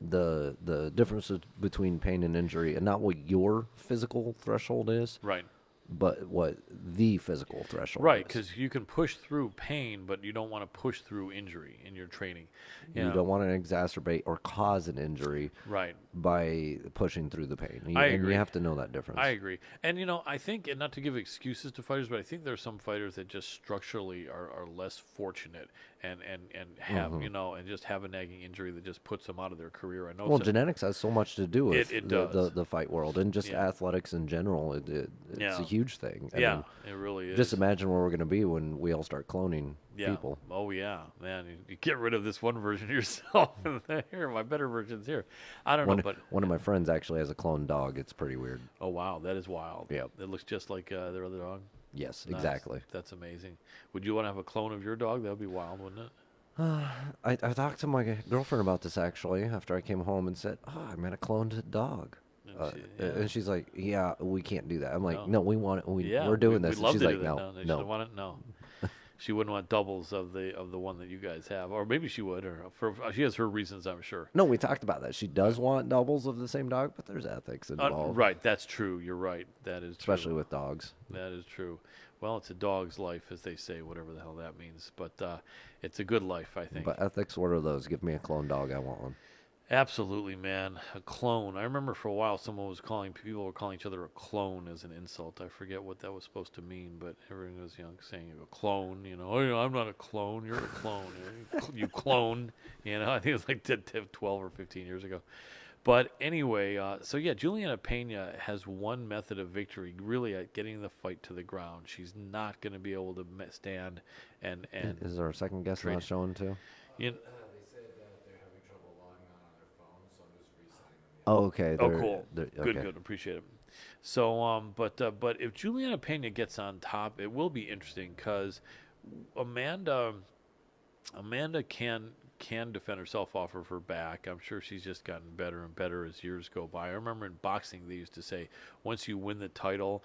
the differences between pain and injury, and not what your physical threshold is, Right. but what the physical threshold Right, is. because you can push through pain, but you don't want to push through injury in your training. You don't want to exacerbate or cause an injury Right. by pushing through the pain. I And agree. you have to know that difference. I agree. And, I think, and not to give excuses to fighters, but I think there's some fighters that just structurally are less fortunate and have, and just have a nagging injury that just puts them out of their career. I know. Well, genetics has so much to do with It the, does. the fight world and just Yeah. athletics in general. It's Yeah. a huge thing. I Yeah, mean, it really is. just imagine where we're going to be when we all start cloning Yeah. people. Oh, yeah. Man, you get rid of this one version of yourself. Here, my better version's here. I don't know, but... One of my friends actually has a clone dog. It's pretty weird. Oh, wow. That is wild. Yep. It looks just like their other dog. Yes, Nice. exactly. That's amazing. Would you want to have a clone of your dog? That would be wild, wouldn't it? I talked to my girlfriend about this actually after I came home and said, "Oh, I met a cloned dog," and she's like, "Yeah, we can't do that." I'm like, "No, we want it. We're doing this." We'd love She's to like, do that. "No, She no." doesn't want it? No. She wouldn't want doubles of the one that you guys have, or maybe she would, or she has her reasons, I'm sure. No, we talked about that. She does want doubles of the same dog, but there's ethics involved, Right, that's true. You're right. That is especially true. with dogs. That is true. Well, it's a dog's life, as they say, whatever the hell that means. But it's a good life, I think. But ethics, what are those? Give me a clone dog. I want one. Absolutely, man. A clone. I remember for a while people were calling each other a clone as an insult. I forget what that was supposed to mean, but everyone was saying a clone. Oh, I'm not a clone. You're a clone. You clone. I think it was like 12 or 15 years ago. But anyway, so yeah, Juliana Pena has one method of victory, really at getting the fight to the ground. She's not going to be able to stand and Is there a second guest trade. not showing too? you, They said that they're having trouble logging on their phone, so I'm just resetting them. Oh, okay. Oh, cool. Okay. Good. Appreciate it. So, but if Juliana Pena gets on top, it will be interesting because Amanda can defend herself off of her back. I'm sure she's just gotten better and better as years go by. I remember in boxing they used to say once you win the title,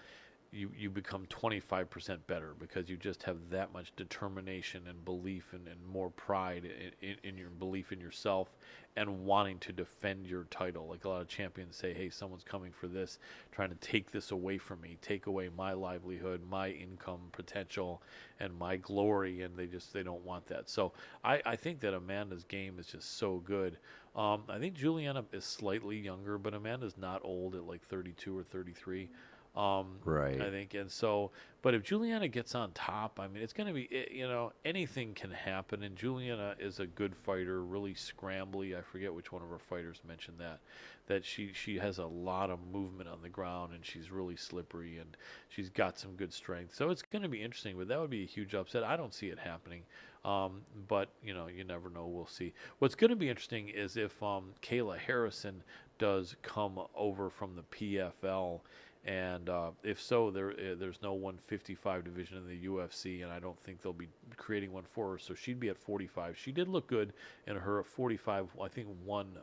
you become 25% better because you just have that much determination and belief and more pride in your belief in yourself and wanting to defend your title. Like a lot of champions say, hey, someone's coming for this, trying to take this away from me, take away my livelihood, my income potential, and my glory, and they don't want that. So I think that Amanda's game is just so good. I think Juliana is slightly younger, but Amanda's not old at like 32 or 33. Right. I think, and so, but if Juliana gets on top, I mean, it's going to be, anything can happen. And Juliana is a good fighter, really scrambly. I forget which one of our fighters mentioned that she has a lot of movement on the ground and she's really slippery and she's got some good strength. So it's going to be interesting, but that would be a huge upset. I don't see it happening. But you never know. We'll see. What's going to be interesting is if Kayla Harrison does come over from the PFL. And if so, there's no 155 division in the UFC, and I don't think they'll be creating one for her. So she'd be at 45. She did look good in her 45, I think, one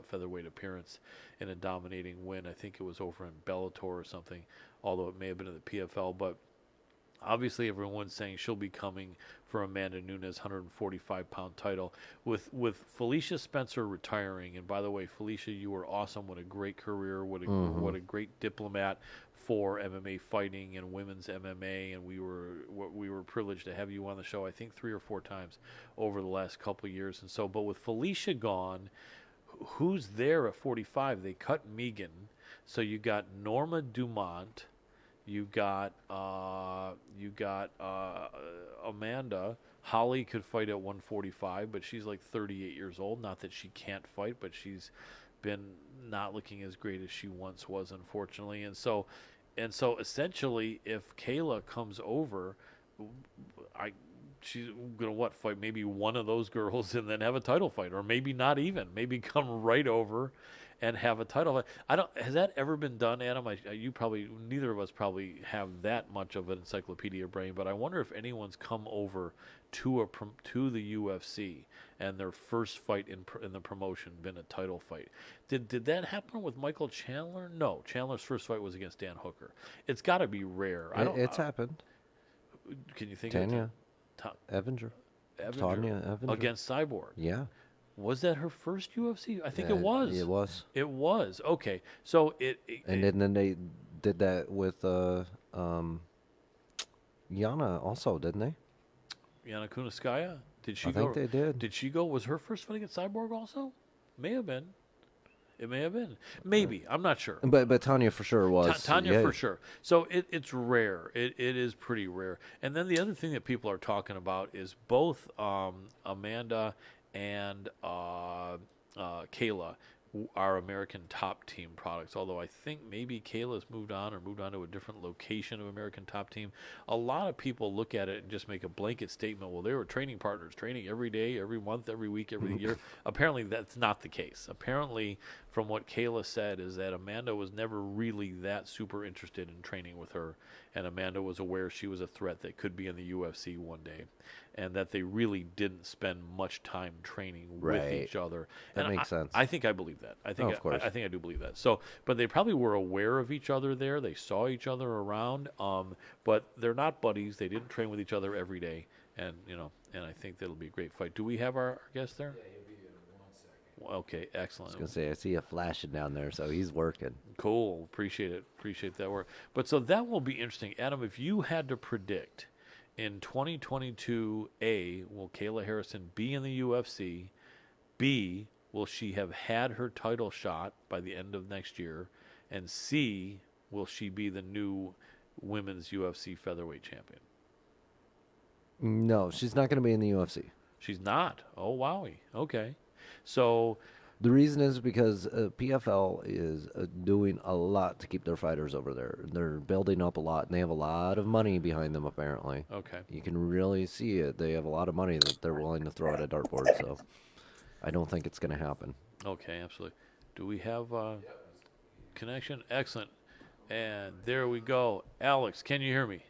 featherweight appearance in a dominating win. I think it was over in Bellator or something, although it may have been in the PFL. But obviously, everyone's saying she'll be coming for Amanda Nunes' 145-pound title with Felicia Spencer retiring. And by the way, Felicia, you were awesome. What a great career. What a great diplomat for MMA fighting and women's MMA. And we were privileged to have you on the show, I think 3 or 4 times over the last couple of years. And so, but with Felicia gone, who's there at 45? They cut Megan, so you got Norma Dumont. You got Amanda. Holly could fight at 145, but she's like 38 years old. Not that she can't fight, but she's been not looking as great as she once was, unfortunately. And so essentially, if Kayla comes over, she's gonna fight maybe one of those girls and then have a title fight, or maybe not even. Maybe come right over and have a title fight. Has that ever been done, Adam? Neither of us probably have that much of an encyclopedia brain, but I wonder if anyone's come over to the UFC and their first fight in the promotion been a title fight. Did that happen with Michael Chandler? No, Chandler's first fight was against Dan Hooker. It's got to be rare. It's happened. Can you think Tanya of Evinger. Evinger Tanya Evinger. against Cyborg? Yeah. Was that her first UFC? I think it was. It was. It was. Okay. So And then they did that with Yana also, didn't they? Yana Kunitskaya? Did she I go? think they did. Did she go? Was her first fight against Cyborg also? May have been. It may have been. Maybe. I'm not sure. But Tanya for sure was. Tanya yeah. for sure. So it's rare. It is pretty rare. And then the other thing that people are talking about is both Amanda and Kayla are American Top Team products. Although I think maybe Kayla's moved on to a different location of American Top Team. A lot of people look at it and just make a blanket statement. Well, they were training partners, training every day, every month, every week, every year. Apparently, that's not the case. Apparently, from what Kayla said, is that Amanda was never really that super interested in training with her, and Amanda was aware she was a threat that could be in the UFC one day, and that they really didn't spend much time training with each other. That and makes sense. I think I believe that. I think of course. I think I do believe that. So, but they probably were aware of each other there. They saw each other around, but they're not buddies. They didn't train with each other every day, and and I think that'll be a great fight. Do we have our guest there? Yeah, he'll be in 1 second. Okay, excellent. I was gonna say I see you flashing down there, so he's working. Cool. Appreciate it. Appreciate that work. But so that will be interesting. Adam, if you had to predict in 2022, A, will Kayla Harrison be in the UFC? B, will she have had her title shot by the end of next year? And C, will she be the new women's UFC featherweight champion? No, she's not gonna be in the UFC. She's not. Oh, wowie. Okay. So The reason is because PFL is doing a lot to keep their fighters over there. They're building up a lot, and they have a lot of money behind them, apparently. okay. You can really see it. They have a lot of money that they're willing to throw at a dartboard, so I don't think it's going to happen. Okay, absolutely. Do we have connection? Excellent. And there we go. Alex, can you hear me?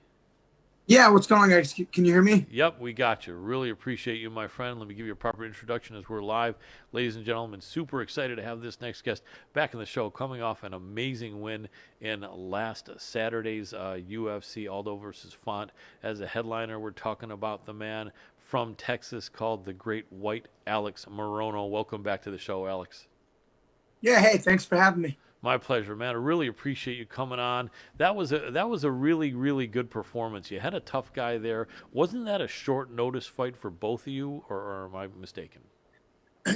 Yeah, what's going on, guys? Can you hear me? Yep, we got you. Really appreciate you, my friend. Let me give you a proper introduction as we're live. Ladies and gentlemen, super excited to have this next guest back in the show, coming off an amazing win in last Saturday's UFC, Aldo versus Font. As a headliner, we're talking about the man from Texas called the Great White, Alex Morono. Welcome back to the show, Alex. Yeah, hey, thanks for having me. My pleasure, man. I really appreciate you coming on. That was a really, really good performance. You had a tough guy there. Wasn't that a short notice fight for both of you, or am I mistaken?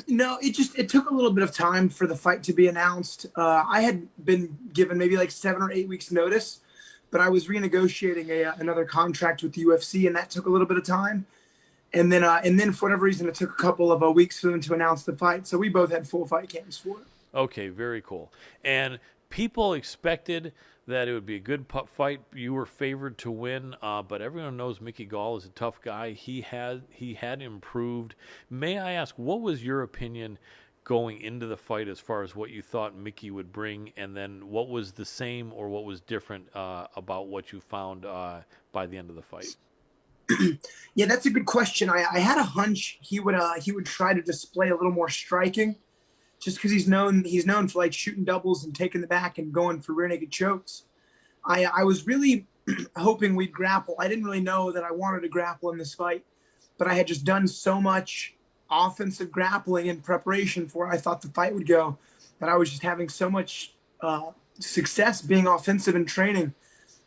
No, it took a little bit of time for the fight to be announced. I had been given maybe like 7 or 8 weeks notice, but I was renegotiating another contract with the UFC, and that took a little bit of time. And then for whatever reason, it took a couple of weeks for them to announce the fight. So we both had full fight camps for it. Okay, very cool. And people expected that it would be a good fight. You were favored to win, but everyone knows Mickey Gall is a tough guy. He had improved. May I ask, what was your opinion going into the fight as far as what you thought Mickey would bring, and then what was the same or what was different about what you found by the end of the fight? Yeah, that's a good question. I had a hunch he would try to display a little more striking, just because he's known for like shooting doubles and taking the back and going for rear naked chokes. I was really hoping we'd grapple. I didn't really know that I wanted to grapple in this fight, but I had just done so much offensive grappling in preparation for where I thought the fight would go that I was just having so much success being offensive in training.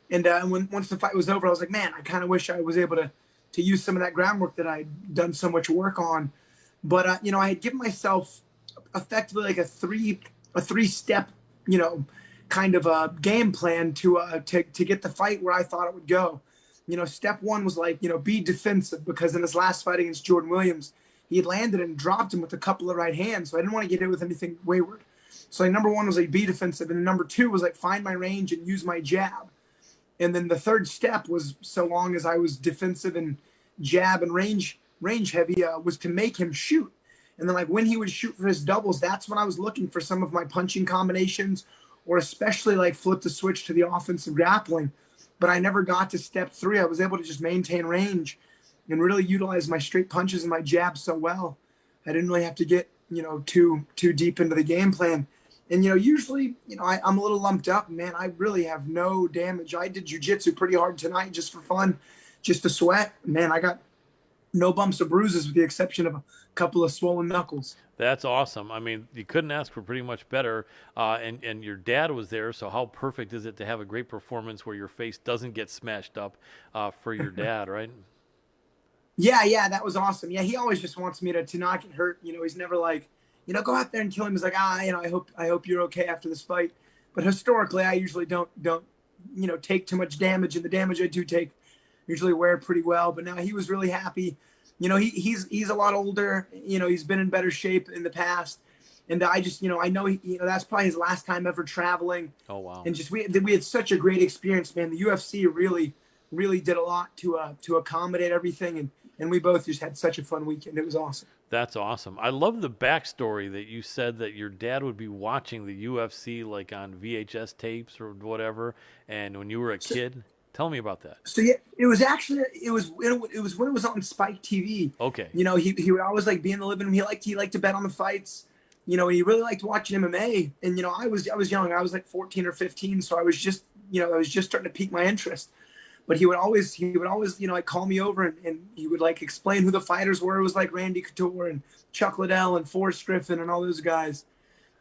And once the fight was over, I was like, man, I kind of wish I was able to use some of that groundwork that I'd done so much work on. But I had given myself effectively like a three-step, kind of a game plan to get the fight where I thought it would go. Step one was like, be defensive, because in his last fight against Jordan Williams, he had landed and dropped him with a couple of right hands. So I didn't want to get hit with anything wayward. So like, number one was like, be defensive. And then number two was like, find my range and use my jab. And then the third step was, so long as I was defensive and jab and range heavy, was to make him shoot. And then like when he would shoot for his doubles, that's when I was looking for some of my punching combinations, or especially like flip the switch to the offensive grappling. But I never got to step three. I was able to just maintain range and really utilize my straight punches and my jab so well. I didn't really have to get, too deep into the game plan. And, usually, I'm a little lumped up, man. I really have no damage. I did jiu-jitsu pretty hard tonight just for fun, just to sweat. Man, I got no bumps or bruises with the exception of couple of swollen knuckles. That's awesome. I mean, you couldn't ask for pretty much better. And your dad was there, so how perfect is it to have a great performance where your face doesn't get smashed up for your dad, right? Yeah, that was awesome. Yeah, he always just wants me to not get hurt. He's never like, go out there and kill him. He's like, I hope you're okay after this fight. But historically, I usually don't take too much damage, and the damage I do take usually wear pretty well. But now he was really happy. He's a lot older. He's been in better shape in the past, and I just I know that's probably his last time ever traveling. Oh wow! And just we had such a great experience, man. The UFC really did a lot to accommodate everything, and we both just had such a fun weekend. It was awesome. That's awesome. I love the backstory that you said that your dad would be watching the UFC like on VHS tapes or whatever, and when you were a kid. Tell me about that. So yeah, it was when it was on Spike TV. Okay. He would always like be in the living room. He liked to bet on the fights. He really liked watching MMA. And I was young. I was like 14 or 15, so I was just starting to pique my interest. But he would always like call me over and he would like explain who the fighters were. It was like Randy Couture and Chuck Liddell and Forrest Griffin and all those guys.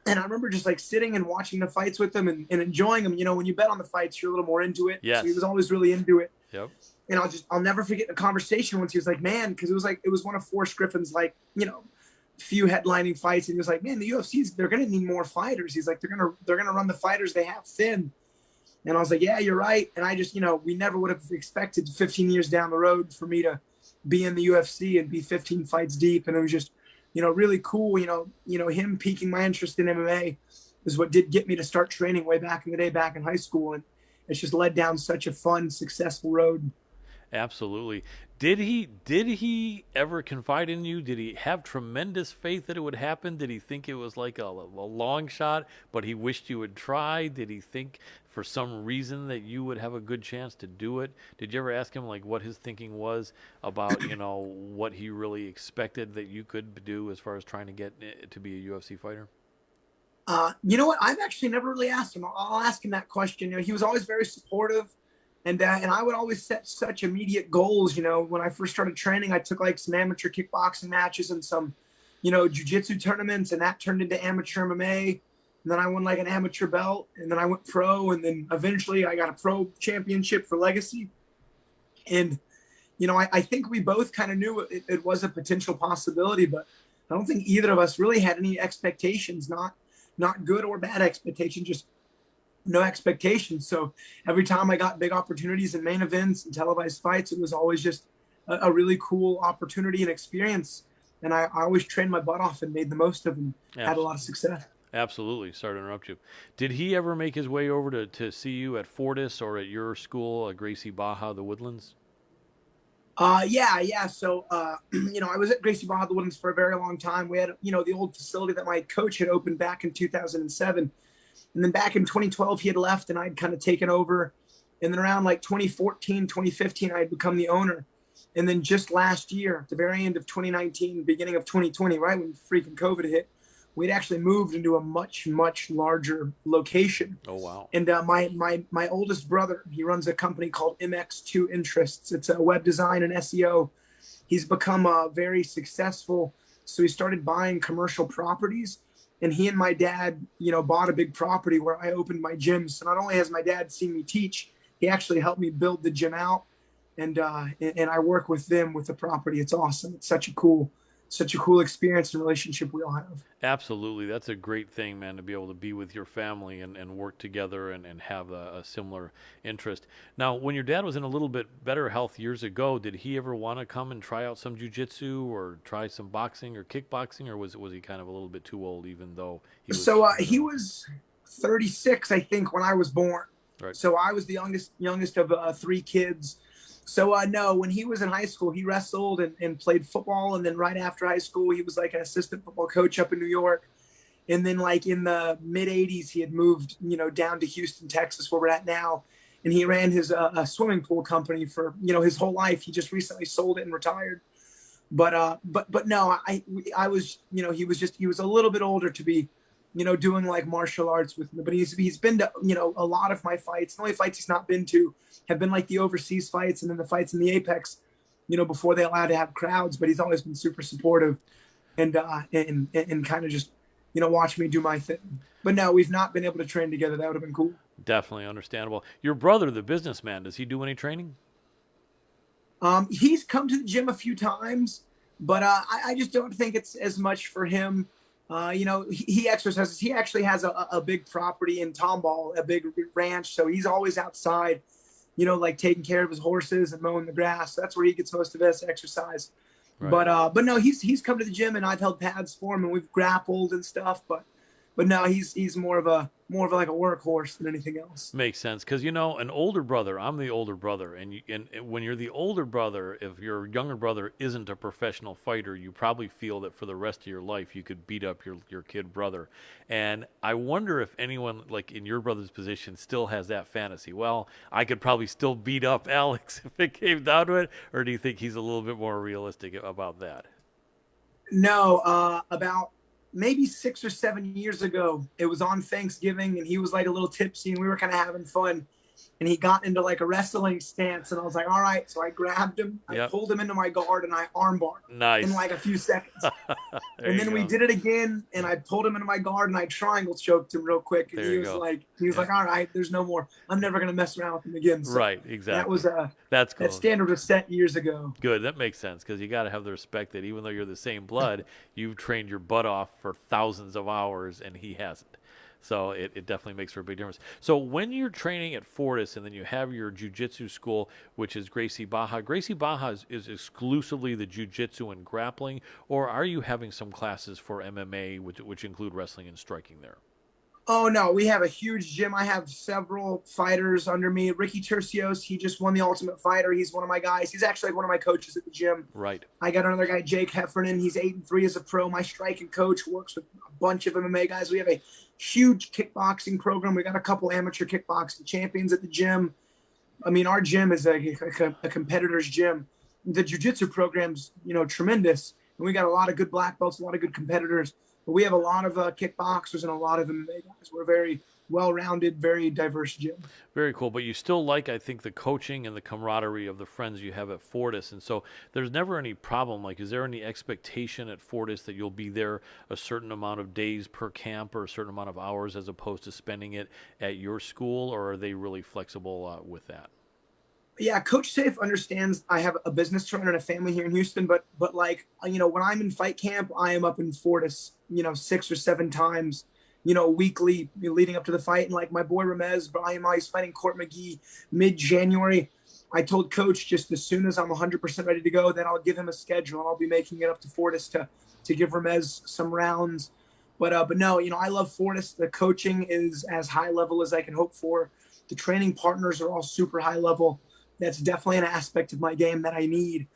And I remember just like sitting and watching the fights with them and enjoying them. When you bet on the fights, you're a little more into it. Yes. So he was always really into it. Yep. And I'll never forget the conversation once he was like, man, because it was one of Forrest Griffin's like, few headlining fights. And he was like, man, the UFC's, they're going to need more fighters. He's like, they're going to run the fighters they have thin. And I was like, yeah, you're right. And I just, we never would have expected 15 years down the road for me to be in the UFC and be 15 fights deep. And it was just, really cool. Him piquing my interest in MMA is what did get me to start training way back in the day, back in high school. And it's just led down such a fun, successful road. Absolutely. Did he ever confide in you? Did he have tremendous faith that it would happen? Did he think it was like a long shot, but he wished you would try? Did he think for some reason that you would have a good chance to do it? Did you ever ask him like what his thinking was about, what he really expected that you could do as far as trying to get to be a UFC fighter? You know what? I've actually never really asked him. I'll ask him that question. He was always very supportive. And I would always set such immediate goals. When I first started training, I took like some amateur kickboxing matches and some, jiu-jitsu tournaments, and that turned into amateur MMA. And then I won like an amateur belt, and then I went pro, and then eventually I got a pro championship for Legacy. And, I think we both kind of knew it was a potential possibility, but I don't think either of us really had any expectations, not good or bad expectations, just no expectations. So every time I got big opportunities in main events and televised fights, it was always just a really cool opportunity and experience. And I always trained my butt off and made the most of them. Had a lot of success. Absolutely. Sorry to interrupt you. Did he ever make his way over to see you at Fortis or at your school, Gracie Baja, the Woodlands? Yeah. So, I was at Gracie Baja, the Woodlands for a very long time. We had, the old facility that my coach had opened back in 2007. And then back in 2012, he had left and I'd kind of taken over. And then around like 2014, 2015, I had become the owner. And then just last year, at the very end of 2019, beginning of 2020, right when freaking COVID hit, we'd actually moved into a much, much larger location. Oh, wow. And my oldest brother, he runs a company called MX2 Interests. It's a web design and SEO. He's become very successful. So he started buying commercial properties. And he and my dad, bought a big property where I opened my gym. So not only has my dad seen me teach, he actually helped me build the gym out. And I work with them with the property. It's awesome. It's such a cool experience and relationship we all have. Absolutely. That's a great thing, man, to be able to be with your family and work together and have a similar interest. Now, when your dad was in a little bit better health years ago, did he ever want to come and try out some jiu-jitsu or try some boxing or kickboxing, or was he kind of a little bit too old even though he was... So he was 36, I think, when I was born. Right. So I was the youngest of 3 kids. So no, when he was in high school, he wrestled and played football. And then right after high school, he was like an assistant football coach up in New York. And then like in the mid 80s, he had moved, down to Houston, Texas, where we're at now. And he ran his swimming pool company for, his whole life. He just recently sold it and retired. But no, I was, he was a little bit older to be, doing like martial arts with me, but he's been to, a lot of my fights. The only fights he's not been to have been like the overseas fights and then the fights in the Apex, before they allowed to have crowds, but he's always been super supportive. and kind of just, watch me do my thing. But no, we've not been able to train together. That would have been cool. Definitely understandable. Your brother, the businessman, does he do any training? He's come to the gym a few times, but I just don't think it's as much for him. He exercises. He actually has a big property in Tomball, a big ranch. So he's always outside, like taking care of his horses and mowing the grass. That's where he gets most of his exercise. Right. But no, he's come to the gym and I've held pads for him and we've grappled and stuff. But no, he's more of like a workhorse than anything else. Makes sense, because an older brother. I'm the older brother, and when you're the older brother, if your younger brother isn't a professional fighter, you probably feel that for the rest of your life you could beat up your kid brother. And I wonder if anyone like in your brother's position still has that fantasy. Well, I could probably still beat up Alex if it came down to it, or do you think he's a little bit more realistic about that? No, about maybe 6 or 7 years ago, it was on Thanksgiving and he was like a little tipsy and we were kind of having fun and he got into like a wrestling stance and I was like, all right. So I grabbed him, I pulled him into my guard and I armbarred in like a few seconds. And then we did it again and I pulled him into my guard and I triangle choked him real quick. And he was like, all right, there's no more. I'm never going to mess around with him again. So right, exactly. That's cool. That standard was set years ago. Good, that makes sense, because you got to have the respect that even though you're the same blood, you've trained your butt off for thousands of hours and he hasn't. So it definitely makes for a big difference. So when you're training at Fortis and then you have your jiu-jitsu school, which is Gracie Barra is exclusively the jiu-jitsu and grappling, or are you having some classes for MMA, which include wrestling and striking there? Oh, no, we have a huge gym. I have several fighters under me. Ricky Tercios, he just won the Ultimate Fighter. He's one of my guys. He's actually like one of my coaches at the gym. Right. I got another guy, Jake Heffernan. He's 8-3 as a pro. My striking coach works with a bunch of MMA guys. We have a huge kickboxing program. We got a couple amateur kickboxing champions at the gym. I mean, our gym is a competitor's gym. The jiu-jitsu program's, tremendous. And we got a lot of good black belts, a lot of good competitors. But we have a lot of kickboxers and a lot of MMA guys. We're a very well-rounded, very diverse gym. Very cool. But you still like, I think, the coaching and the camaraderie of the friends you have at Fortis. And so there's never any problem. Like, is there any expectation at Fortis that you'll be there a certain amount of days per camp or a certain amount of hours as opposed to spending it at your school? Or are they really flexible with that? Yeah, Coach Safe understands I have a business trainer and a family here in Houston, but like, when I'm in fight camp, I am up in Fortis, 6 or 7 times, weekly leading up to the fight. And like my boy Ramez Brahima, he's fighting Court McGee mid-January. I told Coach just as soon as I'm 100% ready to go, then I'll give him a schedule and I'll be making it up to Fortis to give Ramez some rounds. But no, I love Fortis. The coaching is as high level as I can hope for. The training partners are all super high level. That's definitely an aspect of my game that I need.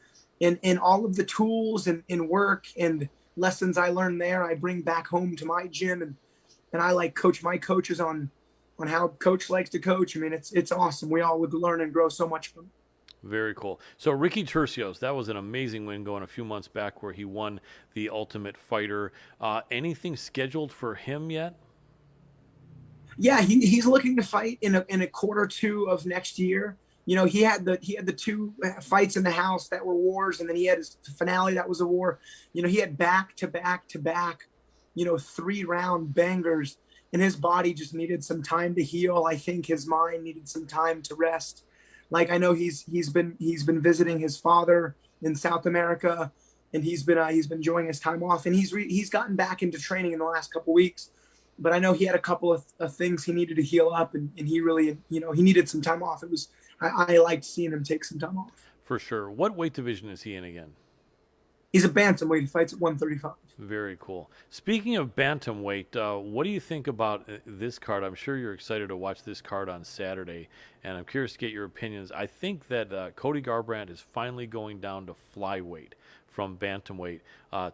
And all of the tools and work and lessons I learned there, I bring back home to my gym. And I like coach my coaches on how Coach likes to coach. I mean, it's awesome. We all would learn and grow so much from it. Very cool. So Ricky Tercios, that was an amazing win going a few months back where he won the Ultimate Fighter. Anything scheduled for him yet? Yeah, he's looking to fight in a quarter 2 of next year. He had the 2 fights in the house that were wars, and then he had his finale that was a war. He had back to back, 3-round bangers, and his body just needed some time to heal. I think his mind needed some time to rest. Like, I know he's been visiting his father in South America, and he's been enjoying his time off, and he's gotten back into training in the last couple weeks. But I know he had a couple of things he needed to heal up, and he really, he needed some time off. I liked seeing him take some time off. For sure. What weight division is he in again? He's a bantamweight. He fights at 135. Very cool. Speaking of bantamweight, what do you think about this card? I'm sure you're excited to watch this card on Saturday, and I'm curious to get your opinions. I think that Cody Garbrandt is finally going down to flyweight from bantamweight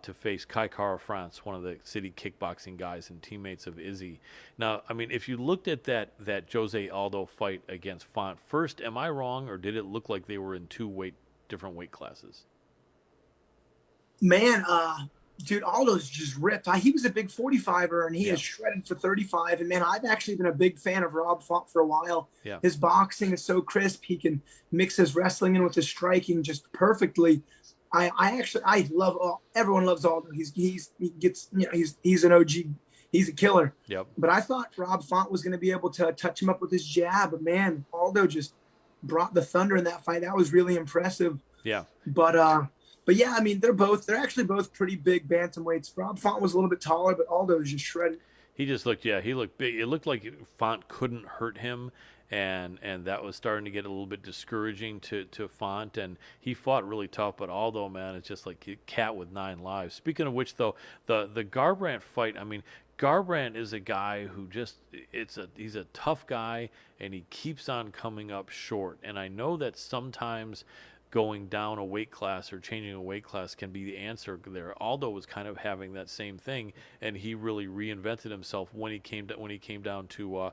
to face Kai Kara France, one of the city kickboxing guys and teammates of Izzy. Now, I mean, if you looked at that Jose Aldo fight against Font, first, am I wrong, or did it look like they were in 2 different weight classes? Man, dude, Aldo's just ripped. He was a big 45er, and he is shredded for 35. And, man, I've actually been a big fan of Rob Font for a while. Yeah. His boxing is so crisp. He can mix his wrestling in with his striking just perfectly. I love everyone loves Aldo. He gets, he's an OG. He's a killer. Yep. But I thought Rob Font was going to be able to touch him up with his jab. But man, Aldo just brought the thunder in that fight. That was really impressive. Yeah. But yeah, I mean, they're actually both pretty big bantamweights. Rob Font was a little bit taller, but Aldo was just shredded. He just looked, he looked big. It looked like Font couldn't hurt him, and that was starting to get a little bit discouraging to Font, and he fought really tough. But Aldo, man, it's just like a cat with 9 lives. Speaking of which, though, the Garbrandt fight, I mean, Garbrandt is a guy who he's a tough guy, and he keeps on coming up short. And I know that sometimes going down a weight class or changing a weight class can be the answer there. Aldo was kind of having that same thing, and he really reinvented himself when he came down to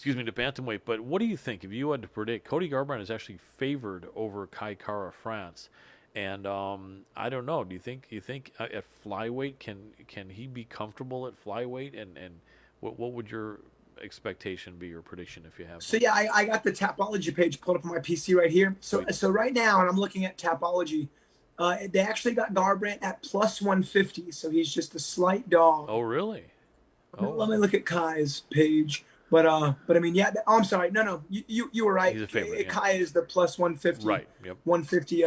to bantamweight. But what do you think, if you had to predict? Cody Garbrandt is actually favored over Kai Kara France, and I don't know. Do you think at flyweight can he be comfortable at flyweight? And what would your expectation be, or prediction, if you have? So yeah, I got the Tapology page pulled up on my PC right here. So right now, and I'm looking at Tapology, they actually got Garbrandt at plus 150. So he's just a slight dog. Oh really? Let me look at Kai's page. But I mean, yeah. I'm sorry. No. You were right. He's a favorite. Kai is the plus 150. Right. Yep. 150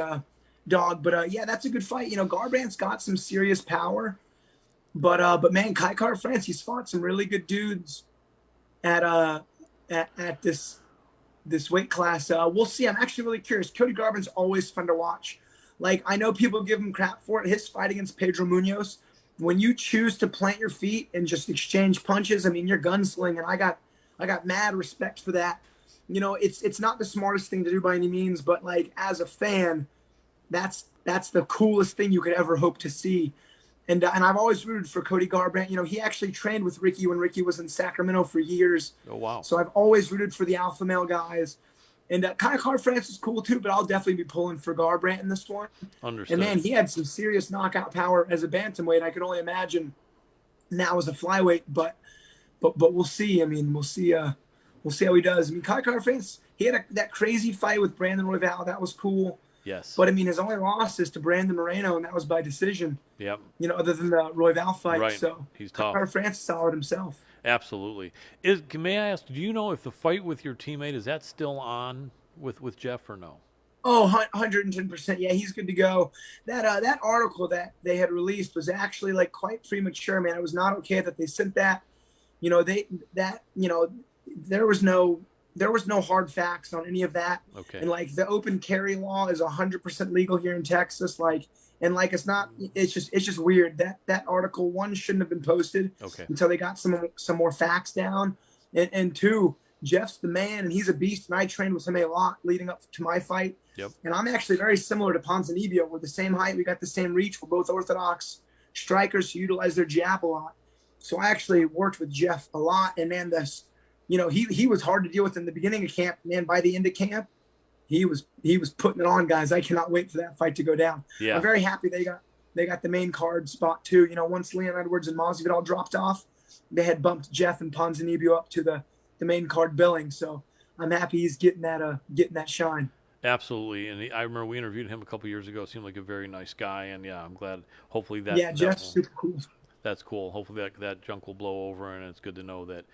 dog. But yeah, that's a good fight. Garbrandt's got some serious power. But man, Kai Kara France, he's fought some really good dudes at this weight class. We'll see. I'm actually really curious. Cody Garbrandt's always fun to watch. Like, I know people give him crap for it. His fight against Pedro Munoz, when you choose to plant your feet and just exchange punches, I mean, you're gunslinging. I got mad respect for that. It's not the smartest thing to do by any means, but like, as a fan, that's the coolest thing you could ever hope to see. And I've always rooted for Cody Garbrandt. He actually trained with Ricky when Ricky was in Sacramento for years. Oh, wow. So I've always rooted for the alpha male guys. And Kai Kara France is cool too, but I'll definitely be pulling for Garbrandt in this one. Understood. And man, he had some serious knockout power as a bantamweight. I can only imagine now as a flyweight, but we'll see. I mean, we'll see how he does. I mean, Kai Kara France, he had that crazy fight with Brandon Royval. That was cool. Yes. But I mean, his only loss is to Brandon Moreno, and that was by decision. Yep. Other than the Royval fight. Right. So he's tough. Kai France is solid himself. Absolutely. May I ask, do you know if the fight with your teammate, is that still on with Jeff or no? Oh, 110%. Yeah, he's good to go. That article that they had released was actually like quite premature, man. It was not okay that they sent that. There was no hard facts on any of that. Okay. And like, the open carry law is 100% legal here in Texas. It's just weird that article, one, shouldn't have been posted until they got some more facts down. And two, Jeff's the man, and he's a beast. And I trained with him a lot leading up to my fight. Yep. And I'm actually very similar to Ponzinibbio. We're the same height. We got the same reach. We're both orthodox strikers who utilize their jab a lot. So I actually worked with Jeff a lot. And man, he was hard to deal with in the beginning of camp. Man, by the end of camp, he was putting it on, guys. I cannot wait for that fight to go down. Yeah. I'm very happy they got the main card spot too. Once Leon Edwards and Masvidal dropped off, they had bumped Jeff and Ponzinibbio up to the main card billing. So I'm happy he's getting that shine. Absolutely. And I remember we interviewed him a couple years ago. Seemed like a very nice guy. And yeah, I'm glad. Hopefully that. Yeah, Jeff's super cool. That's cool. Hopefully that junk will blow over, and it's good to know that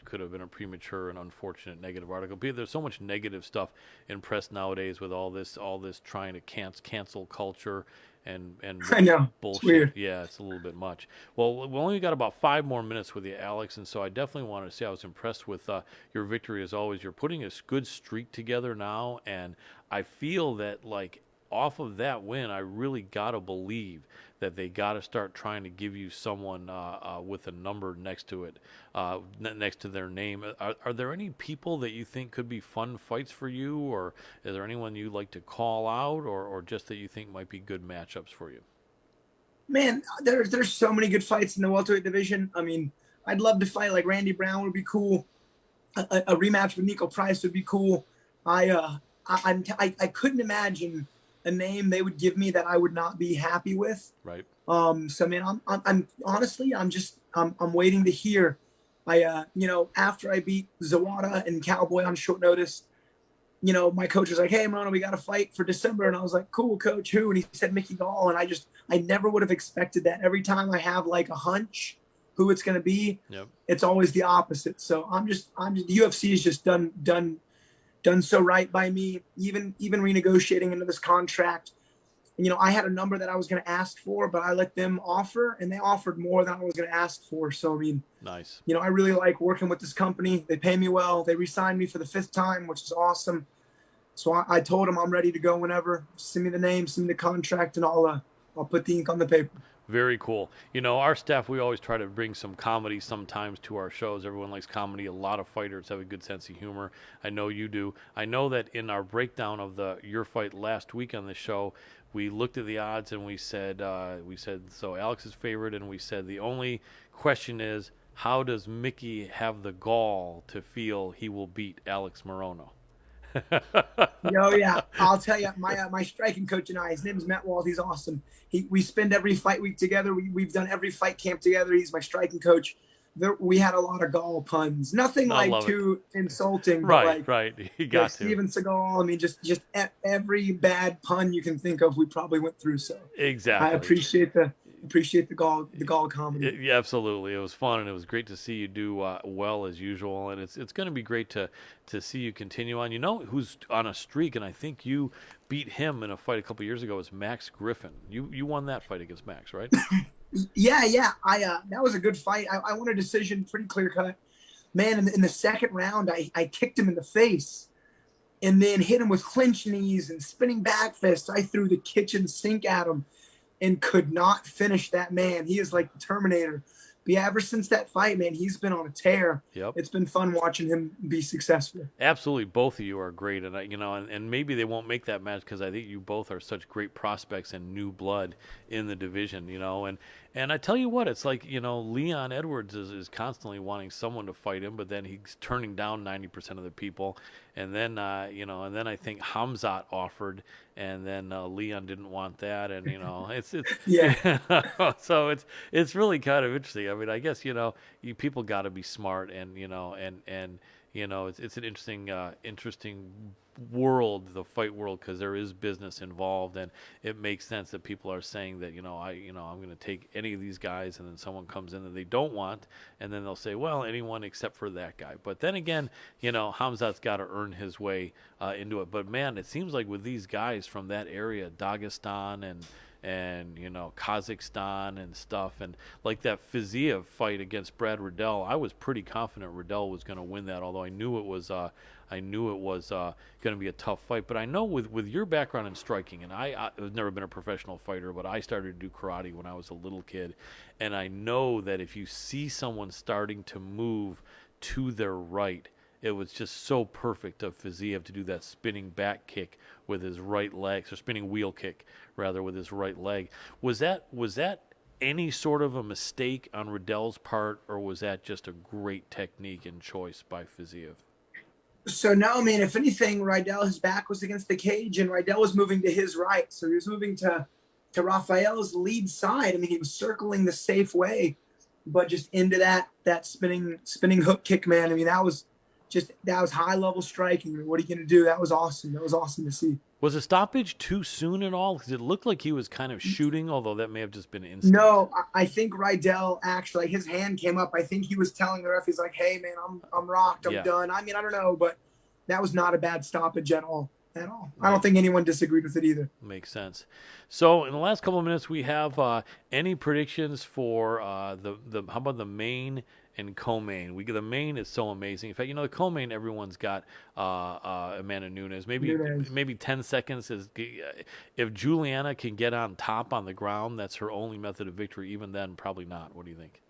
could have been a premature and unfortunate negative article. But there's so much negative stuff in press nowadays with all this trying to cancel culture and I know. bullshit. It's weird. Yeah, it's a little bit much. Well, we only got about 5 more minutes with you, Alex, and so I definitely wanted to say I was impressed with your victory as always. You're putting a good streak together now, and I feel that like off of that win, I really got to believe that they got to start trying to give you someone with a number next to it, next to their name. Are there any people that you think could be fun fights for you, or is there anyone you like to call out, or just that you think might be good matchups for you? Man, there's so many good fights in the welterweight division. I mean, I'd love to fight like Randy Brown would be cool. A rematch with Nico Price would be cool. I couldn't imagine a name they would give me that I would not be happy with. Right. So man, I'm honestly, I'm waiting to hear. After I beat Zawada and Cowboy on short notice, you know, my coach was like, "Hey, Morono, we got a fight for December." And I was like, "Cool, coach, who?" And he said Mickey Gall. And I never would have expected that. Every time I have like a hunch who it's going to be, it's always the opposite. So I'm just the UFC has just done so right by me, even renegotiating into this contract. You know, I had a number that I was going to ask for, but I let them offer, and they offered more than I was going to ask for. So, I mean, nice. You know, I really like working with this company. They pay me well. They re-signed me for the 5th time, which is awesome. So I told them I'm ready to go whenever. Send me the name, send me the contract, and I'll put the ink on the paper. Very cool. You know, our staff, we always try to bring some comedy sometimes to our shows. Everyone likes comedy. A lot of fighters have a good sense of humor. I know you do. I know that in our breakdown of your fight last week on the show, we looked at the odds and we said so Alex is favored, and we said the only question is, how does Mickey have the gall to feel he will beat Alex Morono? Oh yeah, I'll tell you, my striking coach and I, his name is Matt Wald. He's awesome. We spend every fight week together. We've done every fight camp together. He's my striking coach. We had a lot of gall puns. Nothing like too insulting. Right, but right. He got to. Steven Seagal. I mean, just every bad pun you can think of, we probably went through. So exactly. I appreciate the gall comedy. Yeah, absolutely. It was fun, and it was great to see you do well as usual. And it's going to be great to see you continue on. You know who's on a streak, and I think you beat him in a fight a couple years ago, is Max Griffin. You won that fight against Max, right? Yeah. That was a good fight. I won a decision, pretty clear cut. Man, in the second round, I kicked him in the face and then hit him with clinch knees and spinning back fists. I threw the kitchen sink at him and could not finish that man. He is like the Terminator. But yeah, ever since that fight, man, he's been on a tear. Yep. It's been fun watching him be successful. Absolutely, both of you are great, and and maybe they won't make that match because I think you both are such great prospects and new blood in the division, And I tell you what, it's like, Leon Edwards is constantly wanting someone to fight him, but then he's turning down 90% of the people. And then, and then I think Hamzat offered, and then Leon didn't want that. And, it's yeah. So it's really kind of interesting. I mean, I guess, people got to be smart, and, it's an interesting world, the fight world, because there is business involved, and it makes sense that people are saying that I'm going to take any of these guys, and then someone comes in that they don't want, and then they'll say, well, anyone except for that guy. But then again, Hamzat's got to earn his way into it. But man, it seems like with these guys from that area, Dagestan and Kazakhstan and stuff, and like that Fiziev fight against Brad Riddell, I was pretty confident Riddell was going to win that, although I knew it was going to be a tough fight. But I know with your background in striking, and I've never been a professional fighter, but I started to do karate when I was a little kid, and I know that if you see someone starting to move to their right, it was just so perfect of Fiziev to do that spinning back kick with his right leg, or spinning wheel kick rather, with his right leg. Was that any sort of a mistake on Riddell's part, or was that just a great technique and choice by Fiziev? So no, man, if anything, Riddell, his back was against the cage, and Riddell was moving to his right. So he was moving to Rafael's lead side. I mean, he was circling the safe way, but just into that spinning hook kick, man. I mean, that was high level striking. I mean, what are you going to do? That was awesome. That was awesome to see. Was the stoppage too soon at all? Because it looked like he was kind of shooting, although that may have just been instant. No, I think Riddell actually, his hand came up. I think he was telling the ref, he's like, "Hey, man, I'm rocked. I'm done." I mean, I don't know, but that was not a bad stoppage at all. Right. I don't think anyone disagreed with it either. Makes sense. So in the last couple of minutes, we have any predictions for the how about the main and co-main? The main is so amazing. In fact, the co-main, everyone's got Amanda Nunes. Maybe 10 seconds is if Juliana can get on top on the ground, that's her only method of victory. Even then, probably not. What do you think?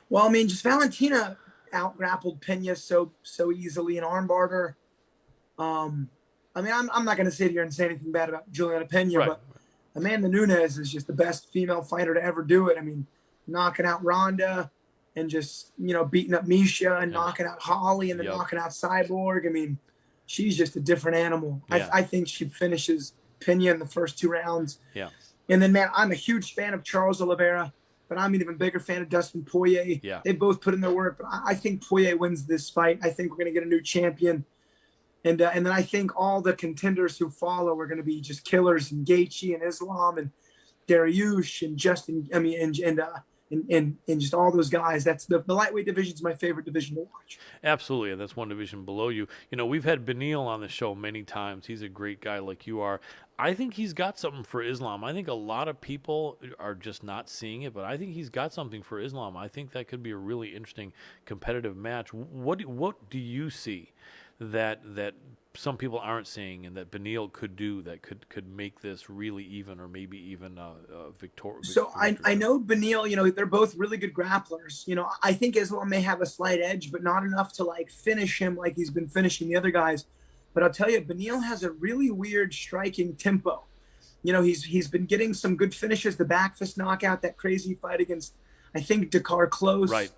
Well, I mean, just Valentina out-grappled Pena so easily, and armbarred her. I mean, I'm not going to sit here and say anything bad about Juliana Pena, right. But Amanda Nunes is just the best female fighter to ever do it. I mean, knocking out Ronda and just, beating up Misha and knocking out Holly and then knocking out Cyborg. I mean, she's just a different animal. Yeah. I think she finishes Pena in the first 2 rounds. Yeah. And then, man, I'm a huge fan of Charles Oliveira, but I'm an even bigger fan of Dustin Poirier. Yeah. They both put in their work, but I think Poirier wins this fight. I think we're going to get a new champion. And then I think all the contenders who follow are going to be just killers, and Gaethje and Islam and Dariush and Justin. I mean, and just all those guys. That's the lightweight division is my favorite division to watch. Absolutely, and that's one division below you. You know, we've had Beneil on the show many times. He's a great guy like you are. I think he's got something for Islam. I think a lot of people are just not seeing it, but I think he's got something for Islam. I think that could be a really interesting competitive match. What do you see that some people aren't seeing and that Beneil could do that could make this really even, or maybe even victorious? So I know Beneil, you know, they're both really good grapplers. You know, I think Islam may have a slight edge, but not enough to like finish him like he's been finishing the other guys. But I'll tell you, Beneil has a really weird striking tempo. You know, he's been getting some good finishes. The back fist knockout, that crazy fight against, I think, Dakar Close. Right.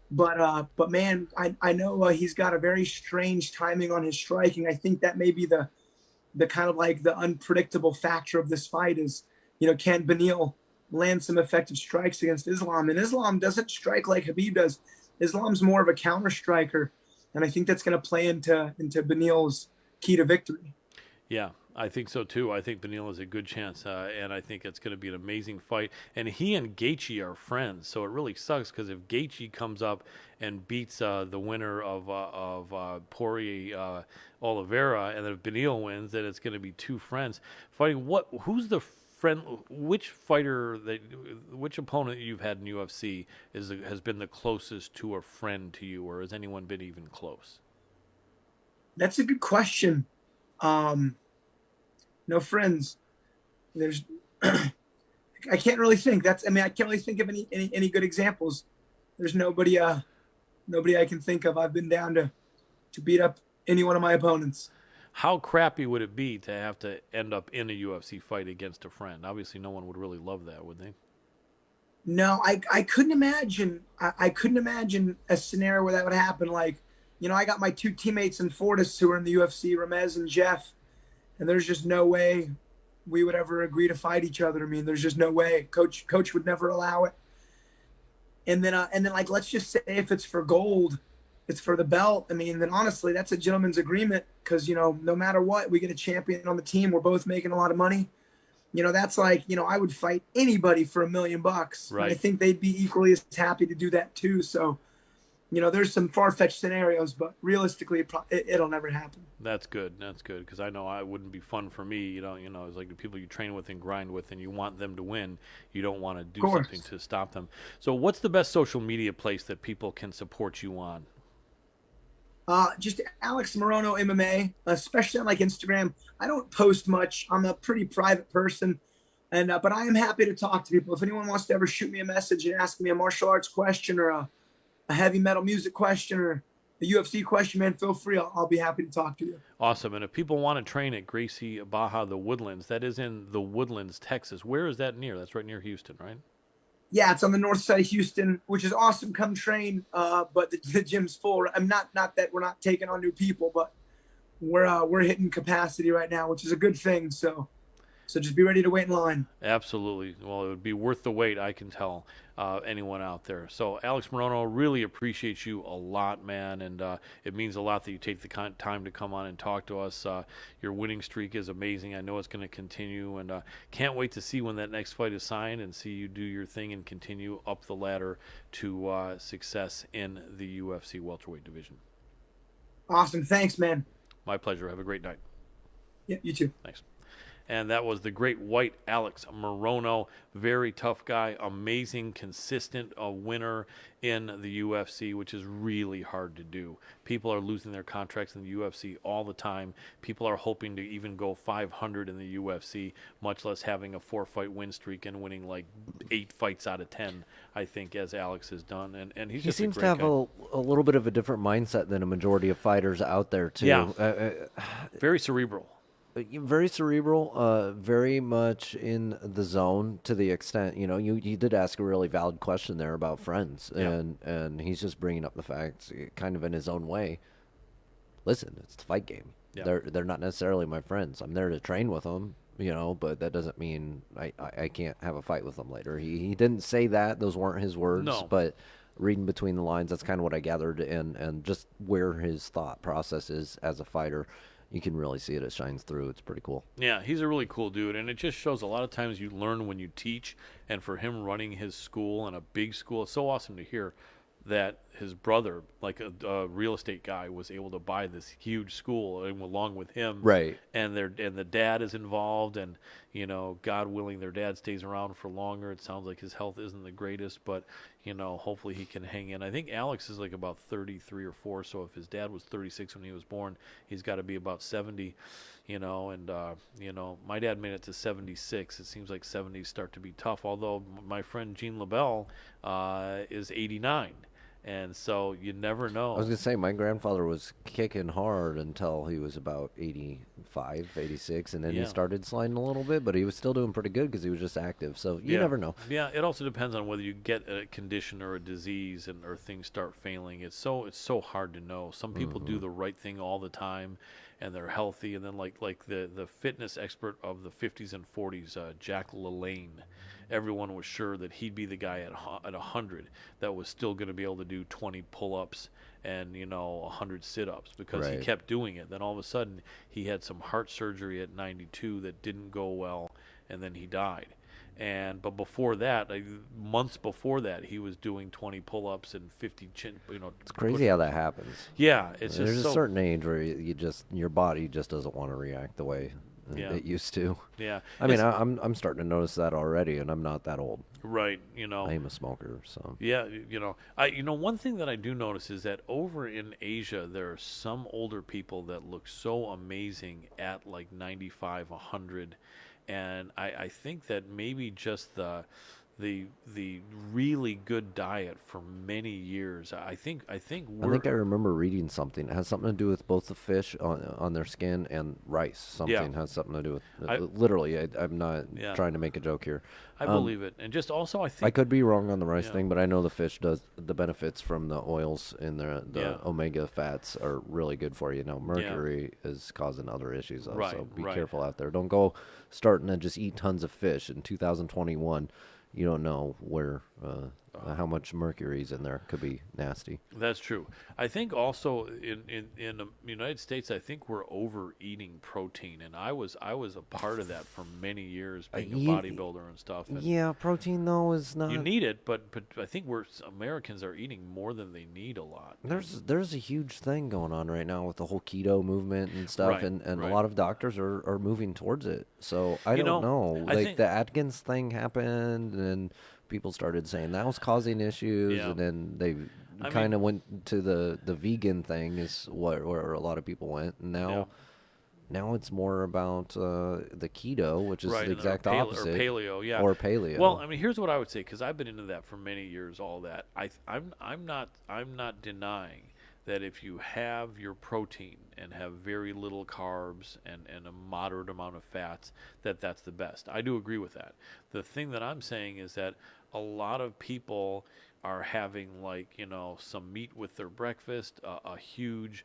But man, I know he's got a very strange timing on his striking. I think that may be the kind of like the unpredictable factor of this fight is, you know, can Beneil land some effective strikes against Islam? And Islam doesn't strike like Khabib does. Islam's more of a counter striker, and I think that's going to play into Beneil's key to victory. Yeah, I think so too. I think Beneil has a good chance, and I think it's going to be an amazing fight. And he and Gaethje are friends, so it really sucks because if Gaethje comes up and beats the winner of Poirier Oliveira, and then if Beneil wins, then it's going to be two friends fighting. Who's the friend? Which opponent you've had in UFC has been the closest to a friend to you, or has anyone been even close? That's a good question. No friends. There's, I can't really think. I can't really think of any good examples. There's nobody I can think of. I've been down to beat up any one of my opponents. How crappy would it be to have to end up in a UFC fight against a friend? Obviously, no one would really love that, would they? No, I couldn't imagine. I couldn't imagine a scenario where that would happen. Like, you know, I got my two teammates in Fortis who are in the UFC, Ramez and Jeff, and there's just no way we would ever agree to fight each other. I mean, there's just no way. Coach would never allow it. And then like, let's just say if it's for gold, it's for the belt. I mean, then honestly, that's a gentleman's agreement because, you know, no matter what, we get a champion on the team. We're both making a lot of money. You know, that's like, you know, I would fight anybody for $1 million. Right. And I think they'd be equally as happy to do that too. So, you know, there's some far-fetched scenarios, but realistically, it'll never happen. That's good. That's good because I know it wouldn't be fun for me. You know, it's like the people you train with and grind with, and you want them to win. You don't want to do something to stop them. So, what's the best social media place that people can support you on? Just Alex Morono MMA, especially on like Instagram. I don't post much. I'm a pretty private person, and but I am happy to talk to people. If anyone wants to ever shoot me a message and ask me a martial arts question or a heavy metal music question or a UFC question, man, feel free. I'll be happy to talk to you. Awesome. And if people want to train at Gracie Baja, the Woodlands, that is in the Woodlands, Texas. Where is that near? That's right near Houston, right? Yeah, it's on the north side of Houston, which is awesome. Come train, but the gym's full. I'm not that we're not taking on new people, but we're hitting capacity right now, which is a good thing. So just be ready to wait in line. Absolutely. Well, it would be worth the wait, I can tell anyone out there. So, Alex Morono, really appreciate you a lot, man, and it means a lot that you take the time to come on and talk to us. Your winning streak is amazing. I know it's going to continue, and can't wait to see when that next fight is signed and see you do your thing and continue up the ladder to success in the UFC welterweight division. Awesome. Thanks, man. My pleasure. Have a great night. Yeah, you too. Thanks. And that was the great white Alex Morono. Very tough guy, amazing, consistent winner in the UFC, which is really hard to do. People are losing their contracts in the UFC all the time. People are hoping to even go 500 in the UFC, much less having a 4-fight win streak and winning like 8 fights out of 10, I think, as Alex has done. And he seems to have a little bit of a different mindset than a majority of fighters out there, too. Yeah, very cerebral. Very cerebral, very much in the zone to the extent, you know, you did ask a really valid question there about friends, Yeah. and he's just bringing up the facts kind of in his own way. Listen, it's the fight game. Yeah. They're not necessarily my friends. I'm there to train with them, you know, but that doesn't mean I can't have a fight with them later. He didn't say that. Those weren't his words, No. but reading between the lines, that's kind of what I gathered, and just where his thought process is as a fighter. you can really see it. It shines through. It's pretty cool. Yeah, he's a really cool dude, and it just shows a lot of times you learn when you teach, and for him running his school and a big school, it's so awesome to hear that his brother, like a real estate guy, was able to buy this huge school along with him. Right. And the dad is involved, and God willing, their dad stays around for longer. It sounds like his health isn't the greatest, but hopefully he can hang in. I think Alex is like about 33 or 4, so if his dad was 36 when he was born, he's got to be about 70. My dad made it to 76. It seems like 70s start to be tough. Although my friend Gene LaBelle is 89. And so you never know. I was going to say, my grandfather was kicking hard until he was about 85, 86, and then he started sliding a little bit, but he was still doing pretty good because he was just active. So you never know. Yeah, it also depends on whether you get a condition or a disease or things start failing. It's so hard to know. Some people do the right thing all the time, and they're healthy. And then like the fitness expert of the 50s and 40s, Jack LaLanne, everyone was sure that he'd be the guy at 100 that was still going to be able to do 20 pull-ups and 100 sit-ups because he kept doing it. Then all of a sudden he had some heart surgery at 92 that didn't go well, and then he died. But before that, months before that, he was doing 20 pull-ups and 50 chin. It's crazy how that happens. Yeah, it's There's just a certain age where your body just doesn't want to react the way it used to. Yeah, I mean, I'm starting to notice that already, and I'm not that old. Right, I am a smoker, so. Yeah, one thing that I do notice is that over in Asia, there are some older people that look so amazing at like 95, 100, and I think that maybe just the really good diet for many years. I think I remember reading something. It has something to do with both the fish on their skin and rice. Something has something to do with literally. I'm not trying to make a joke here. I believe it, and just also I think I could be wrong on the rice thing, but I know the fish does the benefits from the oils and the omega fats are really good for you. Mercury is causing other issues, though, so be careful out there. Don't go starting to just eat tons of fish in 2021. You don't know where how much mercury's in there. Could be nasty. That's true. I think also in the United States, I think we're overeating protein, and I was a part of that for many years, being a bodybuilder and stuff. And protein though is not. You need it, but I think Americans are eating more than they need a lot. There's a huge thing going on right now with the whole keto movement and stuff, and a lot of doctors are moving towards it. So I don't know. Like the Atkins thing happened, and people started saying that was causing issues, and then they kind of went to the vegan thing is where a lot of people went, and now it's more about the keto, which is the exact opposite, or paleo, or paleo. Well, I mean, here's what I would say, because I've been into that for many years. All that I'm not denying that if you have your protein and have very little carbs and a moderate amount of fats, that's the best. I do agree with that. The thing that I'm saying is that a lot of people are having some meat with their breakfast, a huge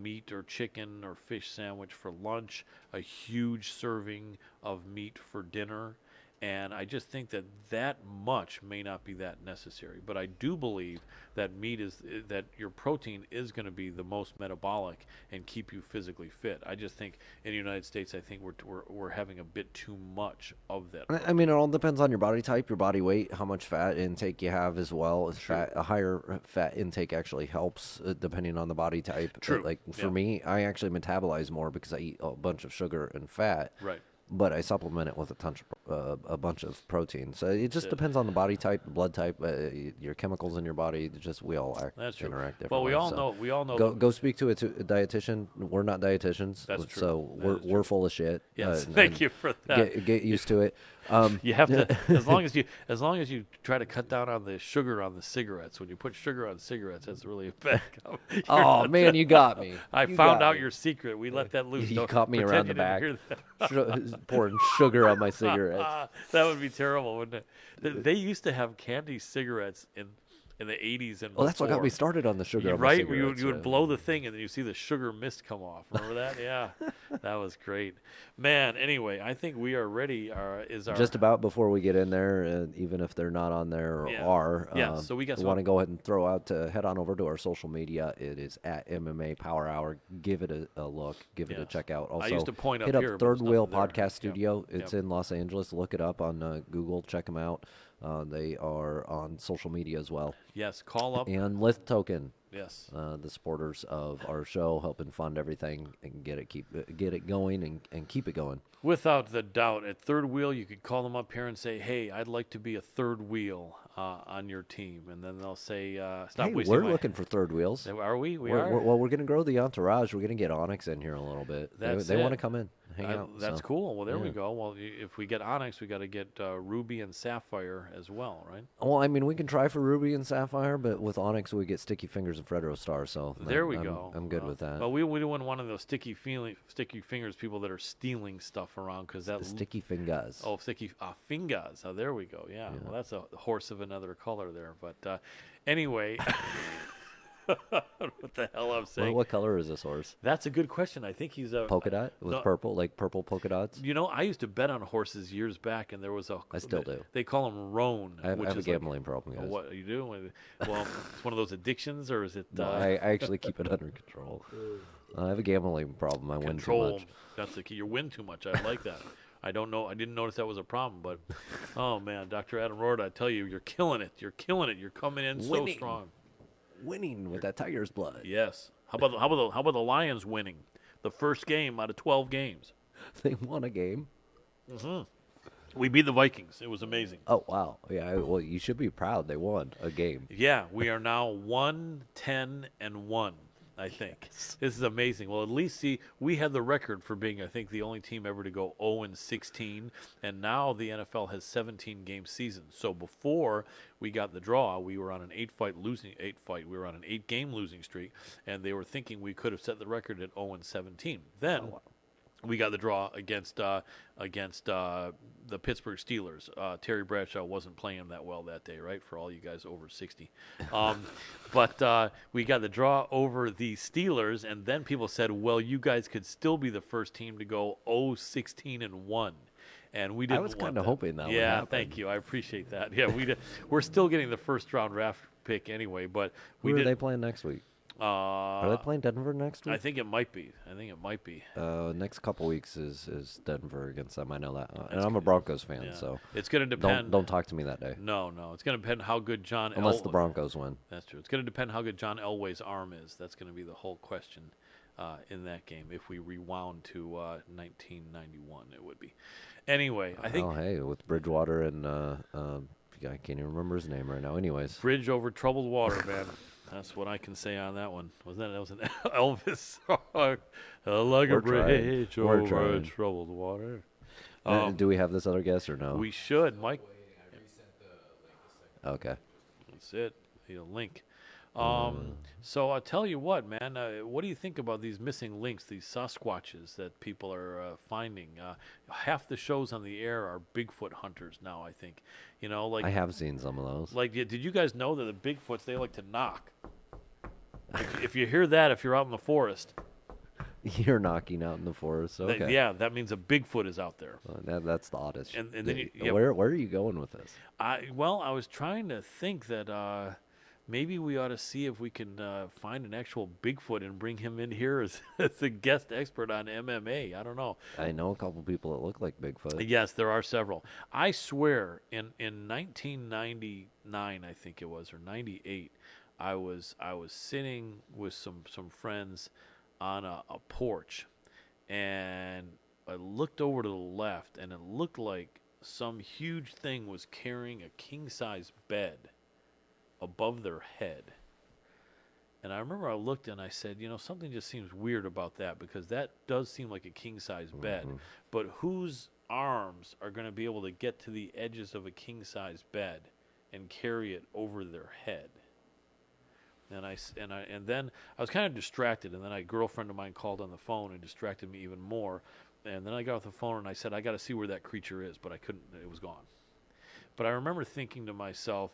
meat or chicken or fish sandwich for lunch, a huge serving of meat for dinner. And I just think that much may not be that necessary. But I do believe that that your protein is going to be the most metabolic and keep you physically fit. I just think in the United States, I think we're having a bit too much of that protein. I mean, it all depends on your body type, your body weight, how much fat intake you have as well. A higher fat intake actually helps depending on the body type. True. For me, I actually metabolize more because I eat a bunch of sugar and fat. Right. But I supplement it with a bunch of protein. So it just depends on the body type, the blood type, your chemicals in your body. We all interact differently. Well, we all know. Go speak to a dietitian. We're not dietitians. That's true. So we're full of shit. Yes, thank you for that. Get used to it. You have to, as long as you try to cut down on the sugar on the cigarettes. When you put sugar on cigarettes, that's really a bad. Oh man, you got me. I found out your secret. We let that loose. You caught me around the back, pouring sugar on my cigarettes. That would be terrible, wouldn't it? They used to have candy cigarettes in in the 80s and Well, that's what got me before. started on the sugar. You're on my right, where cigarettes, you would yeah. blow the thing and then you see the sugar mist come off. Remember that? Yeah, that was great, man. Anyway, I think we are ready. Just about before we get in there, even if they're not on there or Yeah. are. Yeah, so we got some want to go ahead and throw out to head on over to our social media. It is at MMA Power Hour. Give it a look. Give it a Yes. check out. Also, I used to point up hit up here, but Third there's Wheel nothing there. Podcast Yep. Studio. It's Yep. in Los Angeles. Look it up on Google. Check them out. They are on social media as well. Yes, call up. And Lith Token. Yes. The supporters of our show, helping fund everything and get it going and keep it going. Without the doubt, at Third Wheel, you could call them up here and say, "Hey, I'd like to be a third wheel on your team," and then they'll say, "Stop Hey, wasting we're my." looking for third wheels. Are we? We We're, are. well, we're going to grow the entourage. We're going to get Onyx in here a little bit. That's They want it. to come in, hang out. That's so. cool. Well, there we yeah. go. Well, if we get Onyx, we got to get Ruby and Sapphire as well, right? Well, I mean, we can try for Ruby and Sapphire, but with Onyx, we get Sticky Fingers and Fredro Star. So There we I'm, go. I'm good with that. Well, we don't want one of those sticky fingers people that are stealing stuff around because that The Sticky Fingers. Oh, sticky fingers. Oh, there we go. Yeah. Well, that's a horse of another color there. But anyway, what the hell I'm saying? What color is this horse? That's a good question. I think he's a Polka dot with no. purple, like purple polka dots. You know, I used to bet on horses years back, and there was I still do. They call him roan. I have which a is gambling problem, guys. What you do? Well, it's one of those addictions, or is it No, I actually keep it under control. I have a gambling problem. I win too control? much. That's the key. You win too much. I like that. I don't know. I didn't notice that was a problem, but oh man, Dr. Adam Rorda, I tell you, you're killing it. You're killing it. You're coming in Winning. so strong. Winning with that tiger's blood. Yes. How about the Lions winning the first game out of 12 games? They won a game. We beat the Vikings. It was amazing. Oh wow! Yeah, well, you should be proud. They won a game. Yeah, we are now 1-10-1. I think this is amazing. Well, at least see, we had the record for being, I think, the only team ever to go 0-16, and now the NFL has 17-game seasons. So before we got the draw, we were on an 8-game losing streak, and they were thinking we could have set the record at 0-17. Then. We got the draw against the Pittsburgh Steelers. Terry Bradshaw wasn't playing that well that day, right? For all you guys over 60. But we got the draw over the Steelers, and then people said, well, you guys could still be the first team to go 0-16-1. And we didn't. I was kind of hoping that would Yeah, happen. thank you. I appreciate that. Yeah, we're still getting the first round draft pick anyway, but Who are they playing next week? Uh, Are they playing Denver next week? I think it might be. Next couple weeks is Denver against them. I know that, and I'm a Broncos fan, Yeah. so it's going to depend. don't talk to me that day. No, it's going to depend how good John. Unless the Broncos win. That's true. It's going to depend how good John Elway's arm is. That's going to be the whole question in that game. If we rewound to 1991, it would be. Anyway, I think. Oh, hey, with Bridgewater and I can't even remember his name right now. Anyways, Bridge over troubled water, man. That's what I can say on that one. That was an Elvis song. Like a bridge over troubled water. do we have this other guest or no? We should, Mike. Okay. That's it. Need a link. So I'll tell you what, man. What do you think about these missing links, these Sasquatches that people are finding? Half the shows on the air are Bigfoot hunters now, I think. You know, like I have seen some of those. Like, did you guys know that the Bigfoots, they like to knock? If you hear that, if you're out in the forest. You're knocking out in the forest. Okay. Yeah, that means a Bigfoot is out there. That's the oddest. And then where are you going with this? I was trying to think that maybe we ought to see if we can find an actual Bigfoot and bring him in here as a guest expert on MMA. I don't know. I know a couple people that look like Bigfoot. Yes, there are several. I swear, in 1999, I think it was, or 98, I was sitting with some friends on a porch, and I looked over to the left, and it looked like some huge thing was carrying a king-size bed above their head. And I remember I looked and I said, something just seems weird about that, because that does seem like a king-size bed. But whose arms are going to be able to get to the edges of a king-size bed and carry it over their head? And then I was kind of distracted, and then a girlfriend of mine called on the phone and distracted me even more. And then I got off the phone and I said, I got to see where that creature is, but I couldn't. It was gone. But I remember thinking to myself,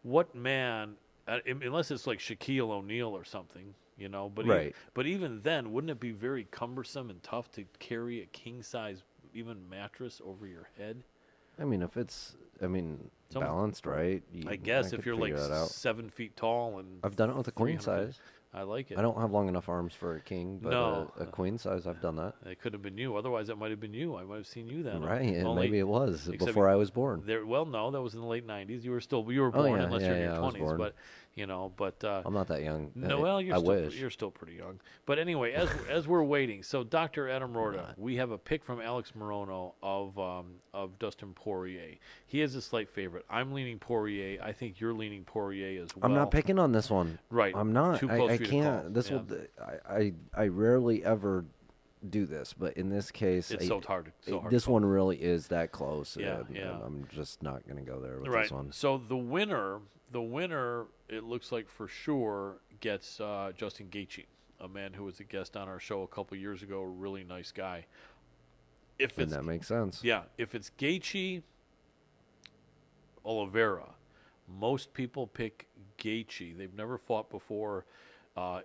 what man unless it's like Shaquille O'Neal or something, you know. But Right. but even then, wouldn't it be very cumbersome and tough to carry a king size even mattress over your head? I mean, if it's, Some- balanced right. I guess if could you're like figure that out. 7 feet tall and I've done it with a queen 300 size. I like it. I don't have long enough arms for a king, but No. a queen size, I've done that. It could have been you. Otherwise, it might have been you. I might have seen you then. Right, and Only- maybe it was except before I was born. Well, no, that was in the late '90s. You were Oh, born yeah, unless you're in yeah, your I was 20s. born. But you know, I'm not that young. no, well, I wish. you're still pretty young. But anyway, as we're waiting, so Dr. Adam Rorta, we have a pick from Alex Morono of Dustin Poirier. He is a slight favorite. I'm leaning Poirier. I think you're leaning Poirier as well. I'm not picking on this one. Right. I'm not. Too close I for you to call. can't. This Yeah. will. I rarely ever do this, but in this case, It's so hard. this one really is that close. Yeah, and yeah. I'm just not going to go there with Right. this one. So the winner, it looks like for sure gets Justin Gaethje, a man who was a guest on our show a couple years ago. A really nice guy. If And it's that makes sense. yeah, if it's Gaethje, Oliveira, most people pick Gaethje. They've never fought before.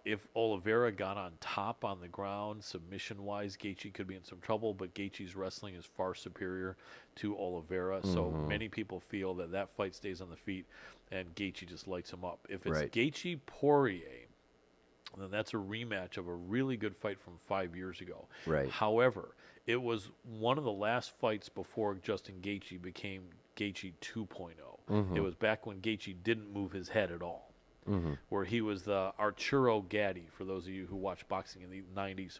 If Oliveira got on top on the ground, submission-wise, Gaethje could be in some trouble, but Gaethje's wrestling is far superior to Oliveira, so many people feel that fight stays on the feet, and Gaethje just lights him up. If it's Right. Gaethje-Poirier, then that's a rematch of a really good fight from 5 years ago. Right. However, it was one of the last fights before Justin Gaethje became Gaethje 2.0. It was back when Gaethje didn't move his head at all. Where he was the Arturo Gatti, for those of you who watched boxing in the 90s,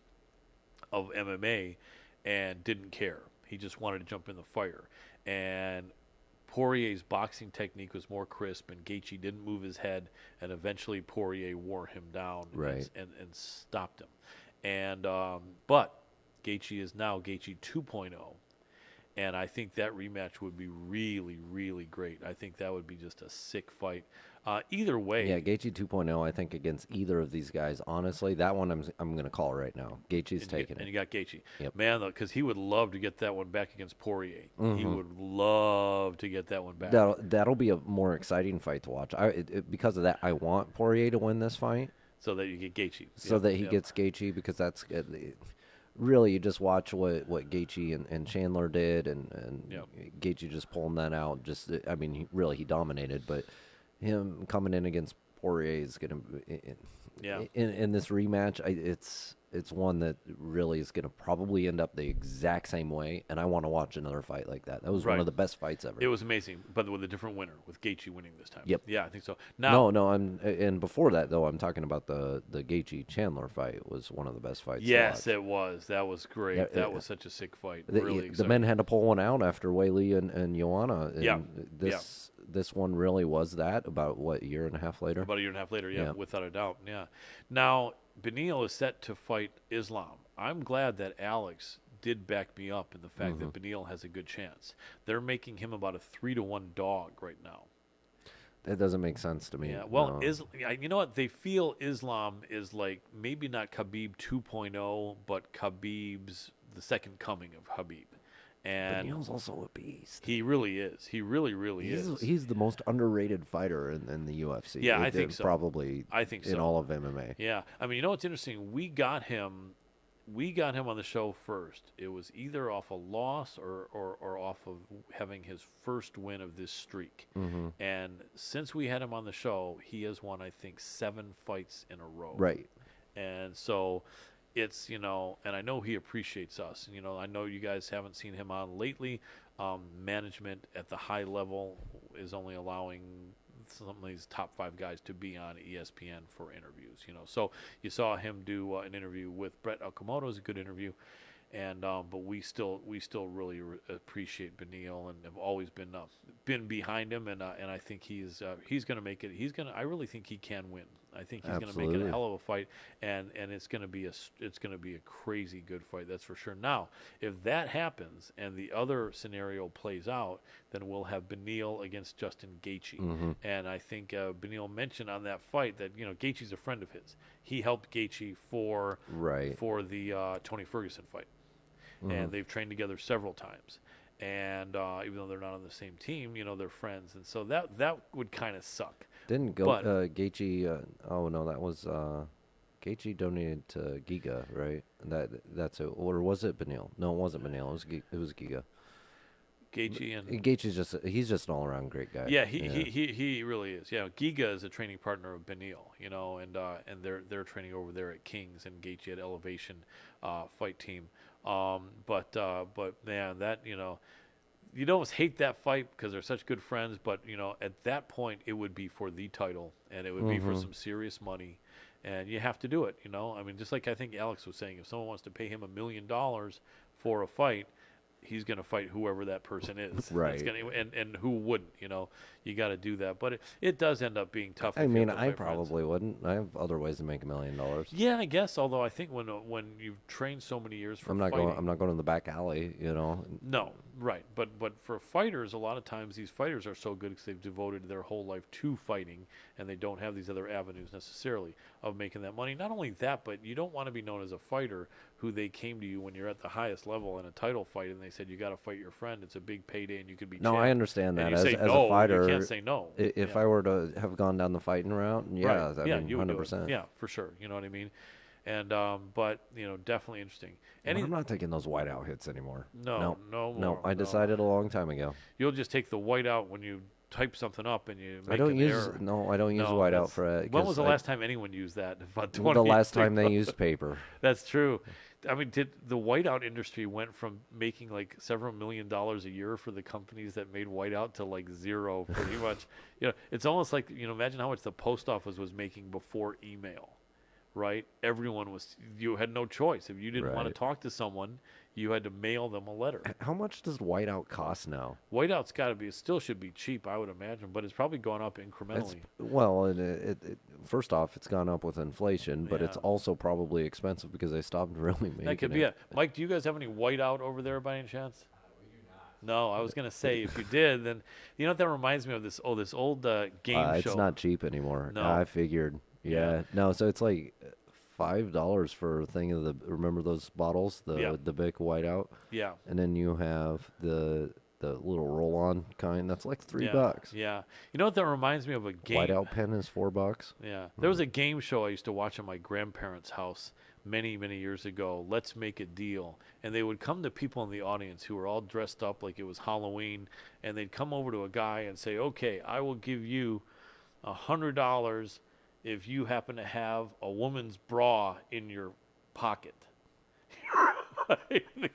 of MMA, and didn't care. He just wanted to jump in the fire. And Poirier's boxing technique was more crisp, and Gaethje didn't move his head, and eventually Poirier wore him down Right. and stopped him. And but Gaethje is now Gaethje 2.0. And I think that rematch would be really, really great. I think that would be just a sick fight. Either way, Yeah, Gaethje 2.0, I think, against either of these guys, honestly, that one I'm going to call right now. Gaethje's taking and it. you got Gaethje. Yep. Man, because he would love to get that one back against Poirier. He would love to get that one back. That'll be a more exciting fight to watch. Because of that, I want Poirier to win this fight So that you get Gaethje. so that he gets Gaethje, because that's really, you just watch what Gaethje and Chandler did, and Yep. Gaethje just pulling that out. He dominated, but him coming in against Poirier is going to, Yeah. in this rematch, it's one that really is going to probably end up the exact same way, and I want to watch another fight like that. That was one Right. of the best fights ever. It was amazing, but with a different winner, with Gaethje winning this time. Yep. Yeah, I think so. Now, No, and before that though, I'm talking about the Gaethje Chandler fight was one of the best fights. to yes, watch. it was. That was great. Yeah, that was such a sick fight. The, Really the exciting. men had to pull one out after Weili and Joanna. And Yeah, this one really was that. About what, a year and a half later? About a year and a half later, Yeah. without a doubt. Yeah. Now, Beneil is set to fight Islam. I'm glad that Alex did back me up in the fact that Beneil has a good chance. They're making him about a 3-1 dog right now. That doesn't make sense to me. Yeah, well, No. you know what? They feel Islam is like maybe not Khabib 2.0, but Khabib's the second coming of Khabib. And Beneil's also a beast. he really is. He really, really is. He's the most underrated fighter in the UFC. Yeah, I think so. Probably I think in so. all of MMA. Yeah, I mean, you know what's interesting? We got him on the show first. It was either off a loss or off of having his first win of this streak. And since we had him on the show, he has won, I think, 7 fights in a row. Right. And so it's, and I know he appreciates us. I know you guys haven't seen him on lately. Management at the high level is only allowing some of these top 5 guys to be on ESPN for interviews. So you saw him do an interview with Brett Okamoto. It was a good interview. And but we still really appreciate Beneil and have always been behind him, and I think he's going to make it. I really think he can win. I think he's going to make it a Absolutely. hell of a fight, and it's going to be a crazy good fight. That's for sure. Now, if that happens and the other scenario plays out, then we'll have Beneil against Justin Gaethje, and I think Beneil mentioned on that fight that Gaethje's a friend of his. He helped Gaethje for the Tony Ferguson fight. And they've trained together several times. And even though they're not on the same team, they're friends. And so that would kind of suck. Didn't go But- Gaethje? Oh no, that was Gaethje donated to Giga, right? That's it. Or was it Benil? No, it wasn't Benil. It was Giga. Gaethje and Gaethje's he's just an all around great guy. yeah, he really is. Yeah, Giga is a training partner of Benil, and they're training over there at Kings and Gaethje at Elevation Fight Team. But man, that you'd almost hate that fight because they're such good friends. But at that point, it would be for the title, and it would be for some serious money, and you have to do it. I mean, just like I think Alex was saying, if someone wants to pay him $1 million for a fight, he's going to fight whoever that person is. Right. And who wouldn't, you got to do that. But it does end up being tough. I if you mean, have to I fight friends. probably wouldn't. I have other ways to make $1 million. Yeah, I guess. Although I think when you've trained so many years for I'm not fighting, going to the back alley. No, right. But for fighters, a lot of times these fighters are so good because they've devoted their whole life to fighting, and they don't have these other avenues necessarily of making that money. Not only that, but you don't want to be known as a fighter who they came to you when you're at the highest level in a title fight, and they said you got to fight your friend. It's a big payday, and you could be. No, champ. I understand And that. you As say no, a fighter, you can't say no. If Yeah. I were to have gone down the fighting route, yeah, Right. I mean, you would do it. 100%. Yeah, for sure. You know what I mean? And but definitely interesting. But I'm not taking those whiteout hits anymore. No more. I decided a long time ago. You'll just take the whiteout when you type something up and you make I don't an use error. I don't use No, whiteout that's- for it. When was the last time anyone used that? About 20 the last years time they ago. used paper? That's true. I mean, did the whiteout industry went from making like several $1 million a year for the companies that made whiteout to like zero, pretty much. It's almost like imagine how much the post office was making before email, right? You had no choice. If you didn't want to Right. talk to someone, you had to mail them a letter. How much does whiteout cost now? Whiteout's got to be, it still should be cheap, I would imagine, but it's probably gone up incrementally. Well, first off, it's gone up with inflation, but it's Yeah. also probably expensive because they stopped really making That could be it. Mike, do you guys have any whiteout over there by any chance? We do not. No, I was gonna say if you did, then what that reminds me of this old game show. It's not cheap anymore. No. I figured. Yeah. No, so it's like $5 for a thing of remember those bottles, Yeah. the big whiteout, Yeah. and then you have the little roll-on kind. That's like $3. Yeah. You know what that reminds me of a game. Whiteout pen is $4. Yeah. There was a game show I used to watch at my grandparents' house many, many years ago. Let's Make a Deal. And they would come to people in the audience who were all dressed up like it was Halloween, and they'd come over to a guy and say, "Okay, I will give you $100 if you happen to have a woman's bra in your pocket." The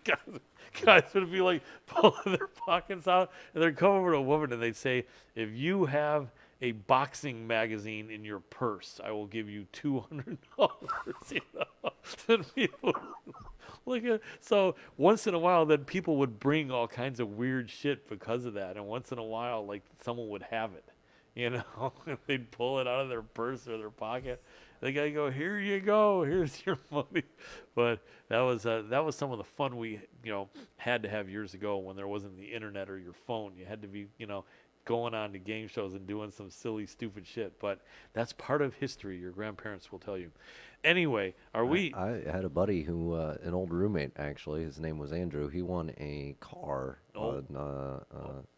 guys would be like pulling their pockets out, and they'd come over to a woman and they'd say, "If you have a boxing magazine in your purse, I will give you $200." And people look at, so once in a while, then people would bring all kinds of weird shit because of that, and once in a while, like someone would have it. They'd pull it out of their purse or their pocket. The guy go, "Here you go. Here's your money." But that was some of the fun we had to have years ago when there wasn't the internet or your phone. You had to be going on to game shows and doing some silly, stupid shit. But that's part of history. Your grandparents will tell you. Anyway, I had a buddy who, an old roommate actually, his name was Andrew. He won a car on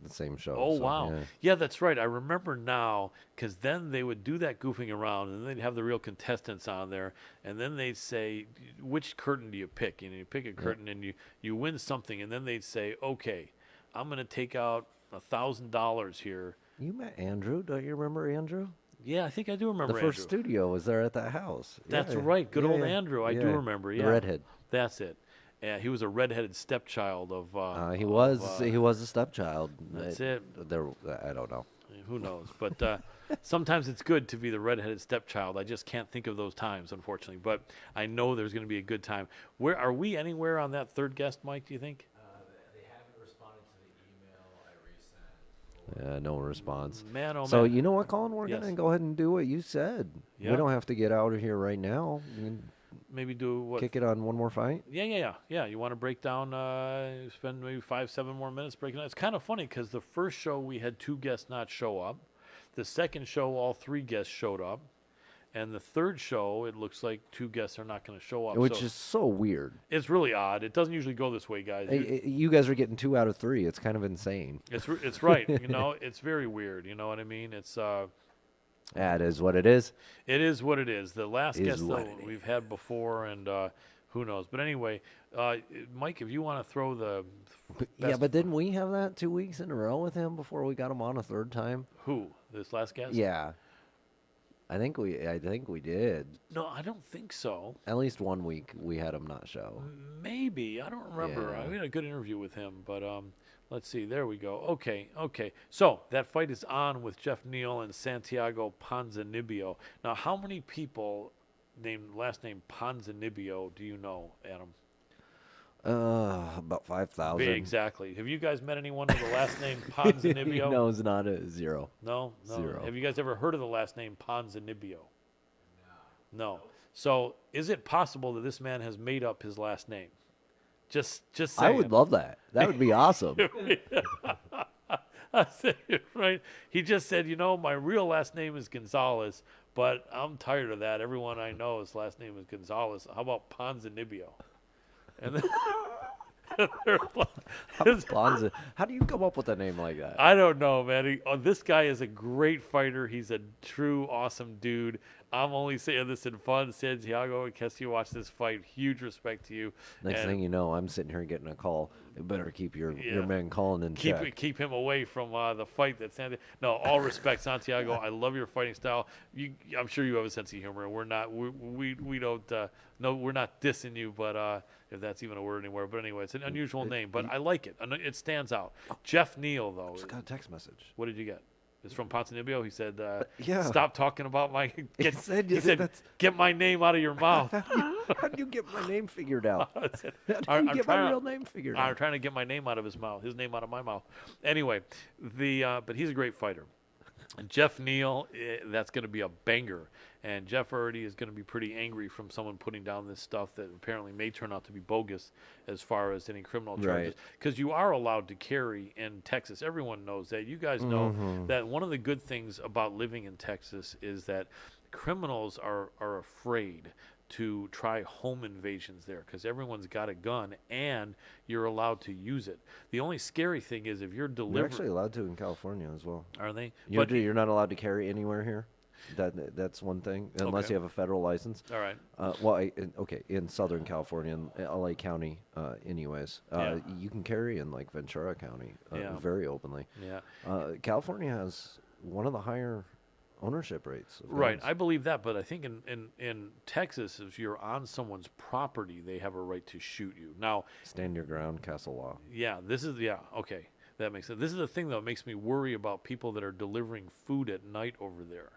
the same show. Oh, so, wow. yeah. Yeah, that's right. I remember now because then they would do that goofing around and they'd have the real contestants on there. And then they'd say, which curtain do you pick? You pick a curtain and you win something. And then they'd say, "Okay, I'm going to take out $1,000 here." You met Andrew? Don't you remember Andrew? Yeah, I think I do remember The first Andrew. studio was there at that house. That's Yeah. right. Good Yeah, old yeah. Andrew. I do Yeah. remember. Yeah. The redhead. That's it. Yeah, he was a redheaded stepchild of. He was a stepchild. That's it. I don't know. Who knows? But sometimes it's good to be the redheaded stepchild. I just can't think of those times, unfortunately. But I know there's going to be a good time. Where are we anywhere on that third guest, Mike? Do you think? They haven't responded to the email I resent. Yeah, no response. Man, oh So man. you know what, Colin? We're Yes. gonna go ahead and do what you said. Yeah. We don't have to get out of here right now. You can Maybe do what? kick it on one more fight. Yeah. You want to break down? Spend maybe 5-7 more minutes breaking down. It's kind of funny because the first show we had 2 guests not show up. The second show, all 3 guests showed up. And the third show, it looks like 2 guests are not going to show up. Which So is so weird. it's really odd. It doesn't usually go this way, guys. You guys are getting 2 out of 3. It's kind of insane. It's right. It's very weird. You know what I mean? It's That is what it is. It is what it is. The last Is guest what though it we've had before, and who knows? But anyway, Mike, if you want to throw the Yeah, best- but didn't we have that 2 weeks in a row with him before we got him on a third time? who this last guest? Yeah. I think we did. No, I don't think so. At least 1 week we had him not show. Maybe I don't remember. Yeah. We had a good interview with him, but let's see. There we go. Okay. So that fight is on with Jeff Neal and Santiago Ponzinibbio. Now, how many people named last name Ponzinibbio do you know, Adam? About 5,000. Exactly. Have you guys met anyone with the last name Ponzinibbio? No, it's not a zero. No. Zero. Have you guys ever heard of the last name Ponzinibbio? No. So, is it possible that this man has made up his last name? Just saying. I would love that. That would be awesome. I say it right. He just said, my real last name is Gonzalez, but I'm tired of that. Everyone I know, his last name is Gonzalez. How about Ponzinibbio? And then Bonza. How do you come up with a name like that? I don't know, man. This guy is a great fighter. He's a true awesome dude. I'm only saying this in fun. Santiago, in case you watch this fight, huge respect to you. Next And thing you know, I'm sitting here getting a call. You better keep your man calling in check. keep him away from the fight that Santiago. No, all respect, Santiago. I love your fighting style. I'm sure you have a sense of humor. We're not. We don't. No, we're not dissing you, but if that's even a word anywhere. But anyway, it's an unusual name, but I like it. It stands out. Jeff Neal, though. Just got a text message. What did you get? It's from Ponzinibbio. He said, yeah. "Stop talking about my." He said, "Get my name out of your mouth." How do you get my name figured out? I said, How do you I'm get trying my to- real name figured I'm out? trying to get my name out of his mouth, his name out of my mouth. Anyway, but he's a great fighter. And Jeff Neal, that's going to be a banger. And Jeff already is going to be pretty angry from someone putting down this stuff that apparently may turn out to be bogus as far as any criminal charges. Right. Because you are allowed to carry in Texas. Everyone knows that. You guys know that one of the good things about living in Texas is that criminals are afraid to try home invasions there because everyone's got a gun and you're allowed to use it. The only scary thing is if you're You're delivering. actually allowed to in California as well. Are they? You're not allowed to carry anywhere here. That's one thing, unless Okay. you have a federal license. All right. In Southern California, in LA County, anyways, Yeah. you can carry in like Ventura County Yeah. very openly. Yeah. California has one of the higher ownership rates. Of Right. guns. I believe that, but I think in Texas, if you're on someone's property, they have a right to shoot you. Now, Stand your ground, castle law. okay. That makes sense. This is the thing, though, that makes me worry about people that are delivering food at night over there.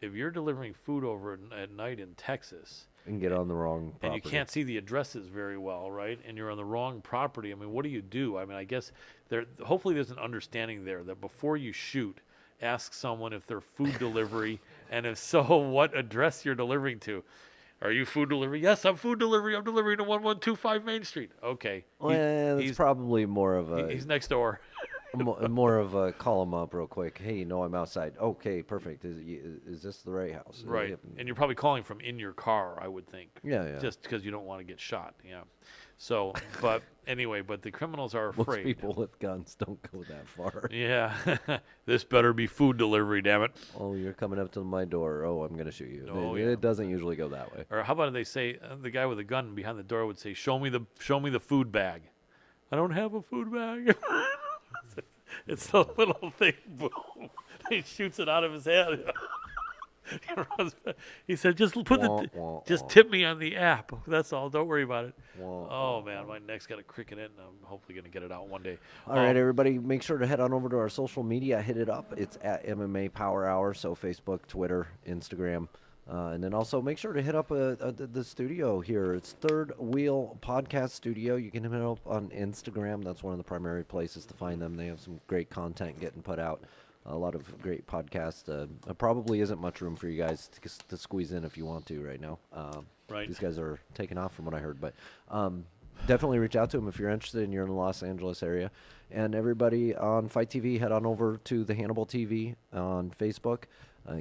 If you're delivering food over at night in Texas, And get on the wrong property. and you can't see the addresses very well, right? And you're on the wrong property. I mean, what do you do? I mean, I guess hopefully there's an understanding there that before you shoot, ask someone if they're food delivery, and if so, what address you're delivering to. Are you food delivery? Yes, I'm food delivery. I'm delivering to 1125 Main Street. Okay. Well, it's probably more of a He's next door. more of a call them up real quick. Hey, no, I'm outside. Okay, perfect. Is this the right house? Right. Yep. And you're probably calling from in your car, I would think. Yeah. Just because you don't want to get shot. Yeah. So, but anyway, but the criminals are Most afraid. people with guns don't go that far. Yeah. This better be food delivery, damn it. Oh, you're coming up to my door. Oh, I'm gonna shoot you. Oh, it, yeah. it doesn't usually go that way. Or how about they say the guy with a gun behind the door would say, "Show me the food bag." I don't have a food bag. It's the little thing. Boom. He shoots it out of his hand. He runs back. He said, "Just just tip me on the app. That's all. Don't worry about it." Oh man, my neck's got a crick in it, and I'm hopefully gonna get it out one day. All right, everybody, make sure to head on over to our social media. Hit it up. It's at MMA Power Hour. So Facebook, Twitter, Instagram. And then also make sure to hit up the studio here. It's Third Wheel Podcast Studio. You can hit it up on Instagram. That's one of the primary places to find them. They have some great content getting put out. A lot of great podcasts. There probably isn't much room for you guys to squeeze in if you want to right now. Right. These guys are taking off from what I heard. But definitely reach out to them if you're interested and you're in the Los Angeles area. And everybody on Fight TV, head on over to the Hannibal TV on Facebook.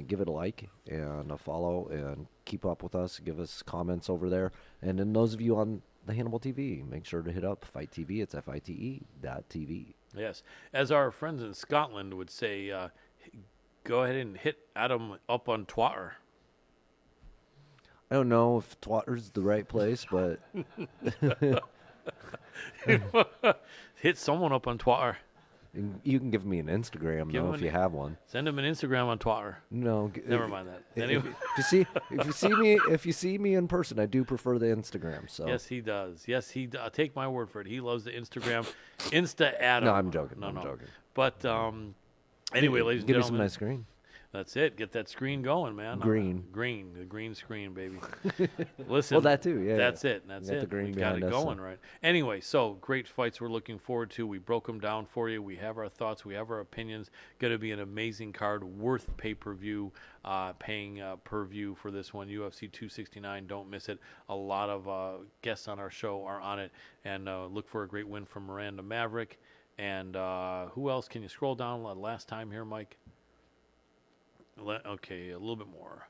Give it a like and a follow and keep up with us. Give us comments over there. And then those of you on the Hannibal TV, make sure to hit up Fight TV. It's FITE.TV. Yes, as our friends in Scotland would say, go ahead and hit Adam up on Twitter. I don't know if Twatter's the right place, but Hit someone up on Twitter. you can give me an Instagram Give though him if an- you have one. Send him an Instagram on Twitter. No, Never mind that. If, Anyway. if you see me in person, I do prefer the Instagram. So Yes, he does. Yes, he. Take my word for it. He loves the Instagram. Insta Adam. No, I'm joking. No, I'm no. joking. But anyway, ladies and Give me gentlemen, some nice screen. that's it. Get that screen going, man. Green. The green screen, baby. Listen. Well, that too. Yeah. That's it. That's Got it. the green We got it behind us, going, so. right? Anyway, so great fights we're looking forward to. We broke them down for you. We have our thoughts. We have our opinions. Going to be an amazing card, worth pay-per-view, paying per view for this one. UFC 269. Don't miss it. A lot of guests on our show are on it. And look for a great win from Miranda Maverick. And who else? Can you scroll down last time here, Mike? Okay, a little bit more.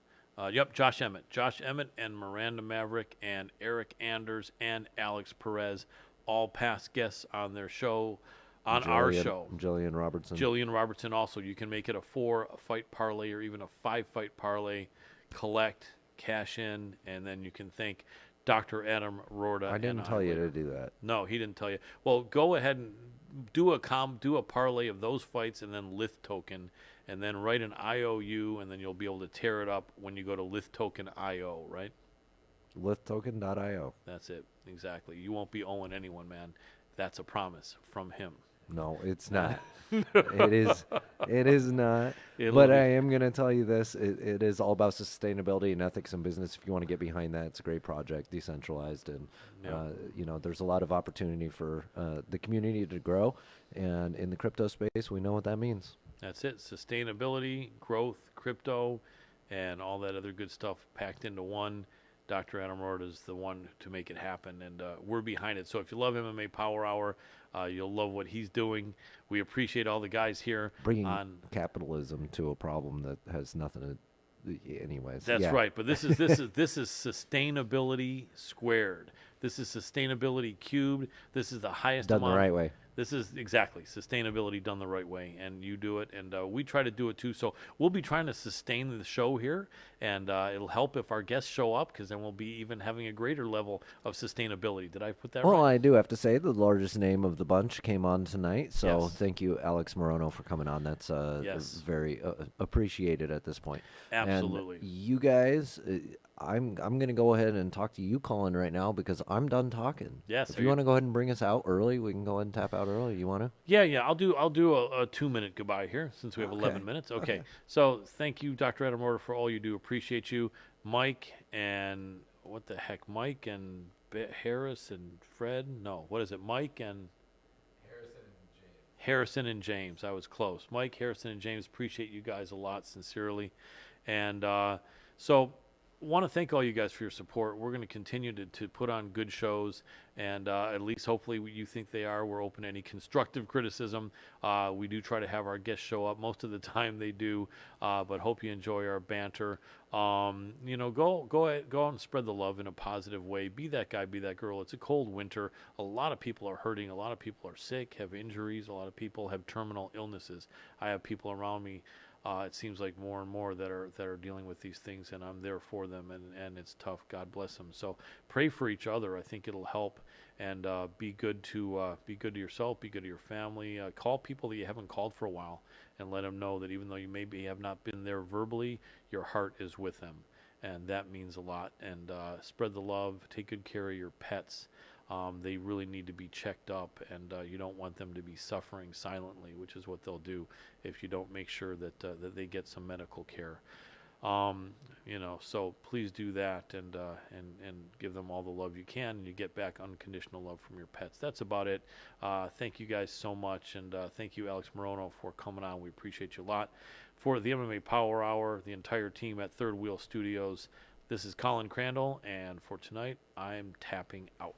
Yep, Josh Emmett. Josh Emmett and Miranda Maverick and Eric Anders and Alex Perez, all past guests on their show, on our show. Jillian Robertson. Jillian Robertson also. You can make it a 4-fight parlay or even a 5-fight parlay, collect, cash in, and then you can thank Dr. Adam Rorda. I didn't tell you to do that. No, he didn't tell you. Well, go ahead and do a parlay of those fights and then Lith Token, and then write an IOU, and then you'll be able to tear it up when you go to Lith Token IO, right? Lithtoken.io. That's it. Exactly. You won't be owing anyone, man. That's a promise from him. No, it's not. It is. It is not. It'll But be- I am going to tell you this: it is all about sustainability and ethics in business. If you want to get behind that, it's a great project, decentralized, and Yeah. there's a lot of opportunity for the community to grow. And in the crypto space, we know what that means. That's it. Sustainability, growth, crypto, and all that other good stuff packed into one. Dr. Adam Rorda is the one to make it happen, and we're behind it. So if you love MMA Power Hour, you'll love what he's doing. We appreciate all the guys here. Bringing on capitalism to a problem that has nothing to. Anyways, That's yeah. right. But this is sustainability squared. This is sustainability cubed. This is the highest Done the amount. right way. This is exactly sustainability done the right way, and you do it, and we try to do it too. So we'll be trying to sustain the show here, and it'll help if our guests show up, because then we'll be even having a greater level of sustainability. Did I put that Well, right? I do have to say the largest name of the bunch came on tonight, so Yes. thank you, Alex Morono, for coming on. That's Yes. very appreciated at this point. Absolutely. And you guys, I'm going to go ahead and talk to you, Colin, right now because I'm done talking. Yes, If are you you- want to go ahead and bring us out early, we can go ahead and tap out early. You want to? Yeah. I'll do a 2-minute goodbye here since we have 11 minutes. Okay. So thank you, Dr. Adam Rorda, for all you do. Appreciate you, Mike, and what the heck, Mike and Harris and Fred. No, what is it, Mike and Harrison and James. I was close. Mike, Harrison, and James, appreciate you guys a lot, sincerely. And so want to thank all you guys for your support. We're going to continue to put on good shows, and at least hopefully you think they are. We're open to any constructive criticism. We do try to have our guests show up. Most of the time they do, but hope you enjoy our banter. Go out and spread the love in a positive way. Be that guy, be that girl. It's a cold winter. A lot of people are hurting. A lot of people are sick, have injuries. A lot of people have terminal illnesses. I have people around me. It seems like more and more that are dealing with these things, and I'm there for them, and it's tough. God bless them. So pray for each other. I think it'll help, and be good to yourself, be good to your family. Call people that you haven't called for a while, and let them know that even though you maybe have not been there verbally, your heart is with them, and that means a lot. And spread the love. Take good care of your pets. They really need to be checked up, and you don't want them to be suffering silently, which is what they'll do if you don't make sure that they get some medical care. So please do that, and give them all the love you can, and you get back unconditional love from your pets. That's about it. Thank you guys so much, and thank you, Alex Morono, for coming on. We appreciate you a lot. For the MMA Power Hour, the entire team at Third Wheel Studios, this is Colin Crandall, and for tonight, I'm tapping out.